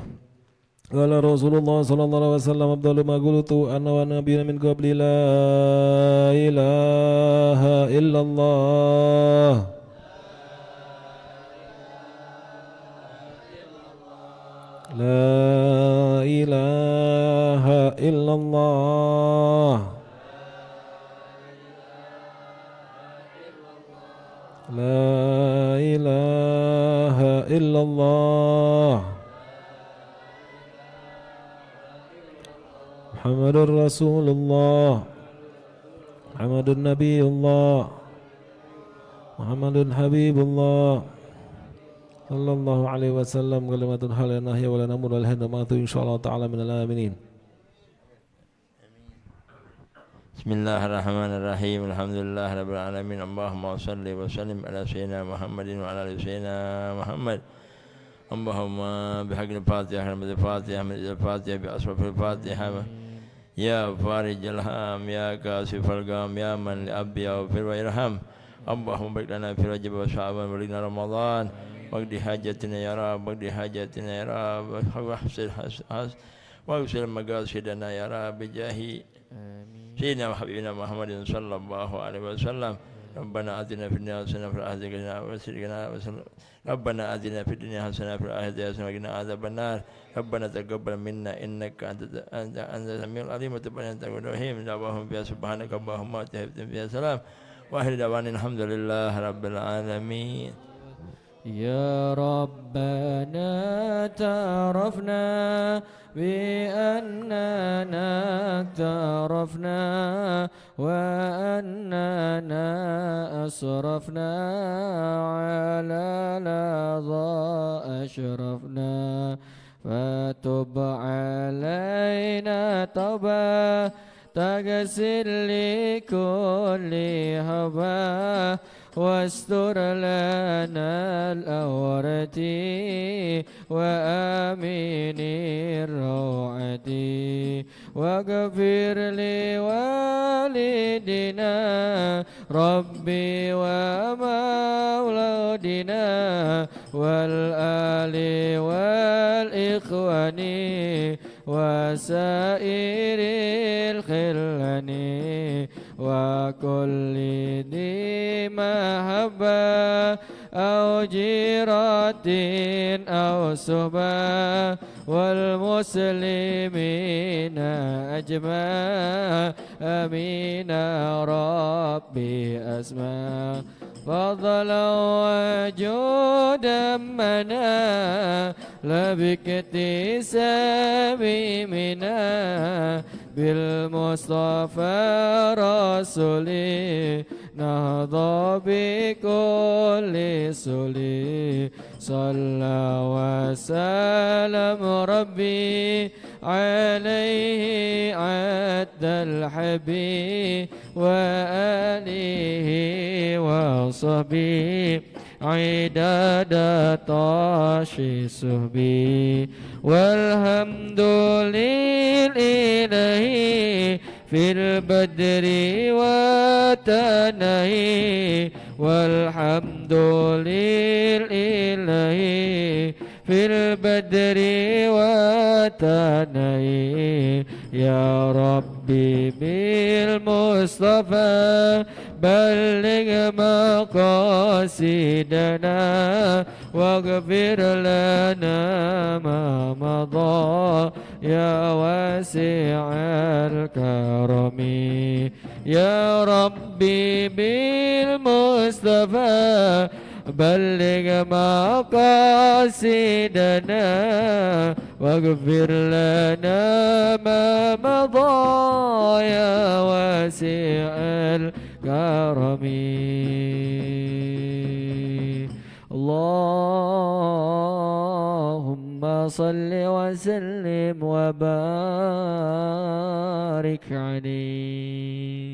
Qala Rasulullah sallallahu alaihi wasallam afdalu ma qultu ana wa nabiyuna min qabli la ilaha illallah لا إله إلا الله لا إله إلا الله محمد رسول الله محمد نبي الله محمد حبيب الله صلى الله عليه وسلم كلمة حل نهي ولا نمر الهند ما إن شاء الله تعالى من الآمنين. بسم الله الرحمن الرحيم الحمد لله رب العالمين اللهم صل وسلم على سيدنا محمد وعلى آل سيدنا محمد اللهم بحق الفاتحة حرمة الفاتحة من الفاتحة بأسرف الفاتحة يا فارج الهام يا كاشف الغام يا من لأبي يغفر ويرحم اللهم بارك لنا في رجب وشعبان وبلغنا رمضان واقضي حاجتنا يا رب واقضي حاجتنا يا رب واغفر مقاصدنا يا رب بجاه سيدنا وحبيبنا محمد صلى الله عليه وسلم ربنا آتنا في الدنيا حسنة وفي الآخرة حسنة ربنا آتنا في الدنيا حسنة وفي الآخرة حسنة وقنا عذاب النار ربنا تقبل منا إنك أنت السميع العليم وتب علينا أنت الرحيم دعواهم فيها سبحانك اللهم وتحيتهم فيها سلام وآخر دعوانا الحمد لله رب العالمين. يا ربنا اعترفنا بأننا اقترفنا وأننا أسرفنا على لظى أشرفنا فتب علينا توبة تغسل لكل هوى واستر لنا الأورة وآمن الروعة واغفر لوالدنا ربي ومولودنا والآل والإخوان وسائر الخلان وكل ذي محبة أو جيرة أو صحبة والمسلمين أجمع أمين ربي أسمع فضلا وجودا منا لباكتساب منا بالمصطفى رسولي نهضى بكل سولي صلى وسلم ربي عليه عد الحبيب وآله وصحبه عداد طاشي صحبي والحمد لله في البدر وتنهي والحمد لله في البدر وتنهي يا ربي بالمصطفى بلغ مقاصدنا واغفر لنا ما مضى يا واسع الكرم يا ربي بالمصطفى بلغ مقاصدنا واغفر لنا ما مضى يا واسع الكرم اللهم صل وسلم وبارك عليه.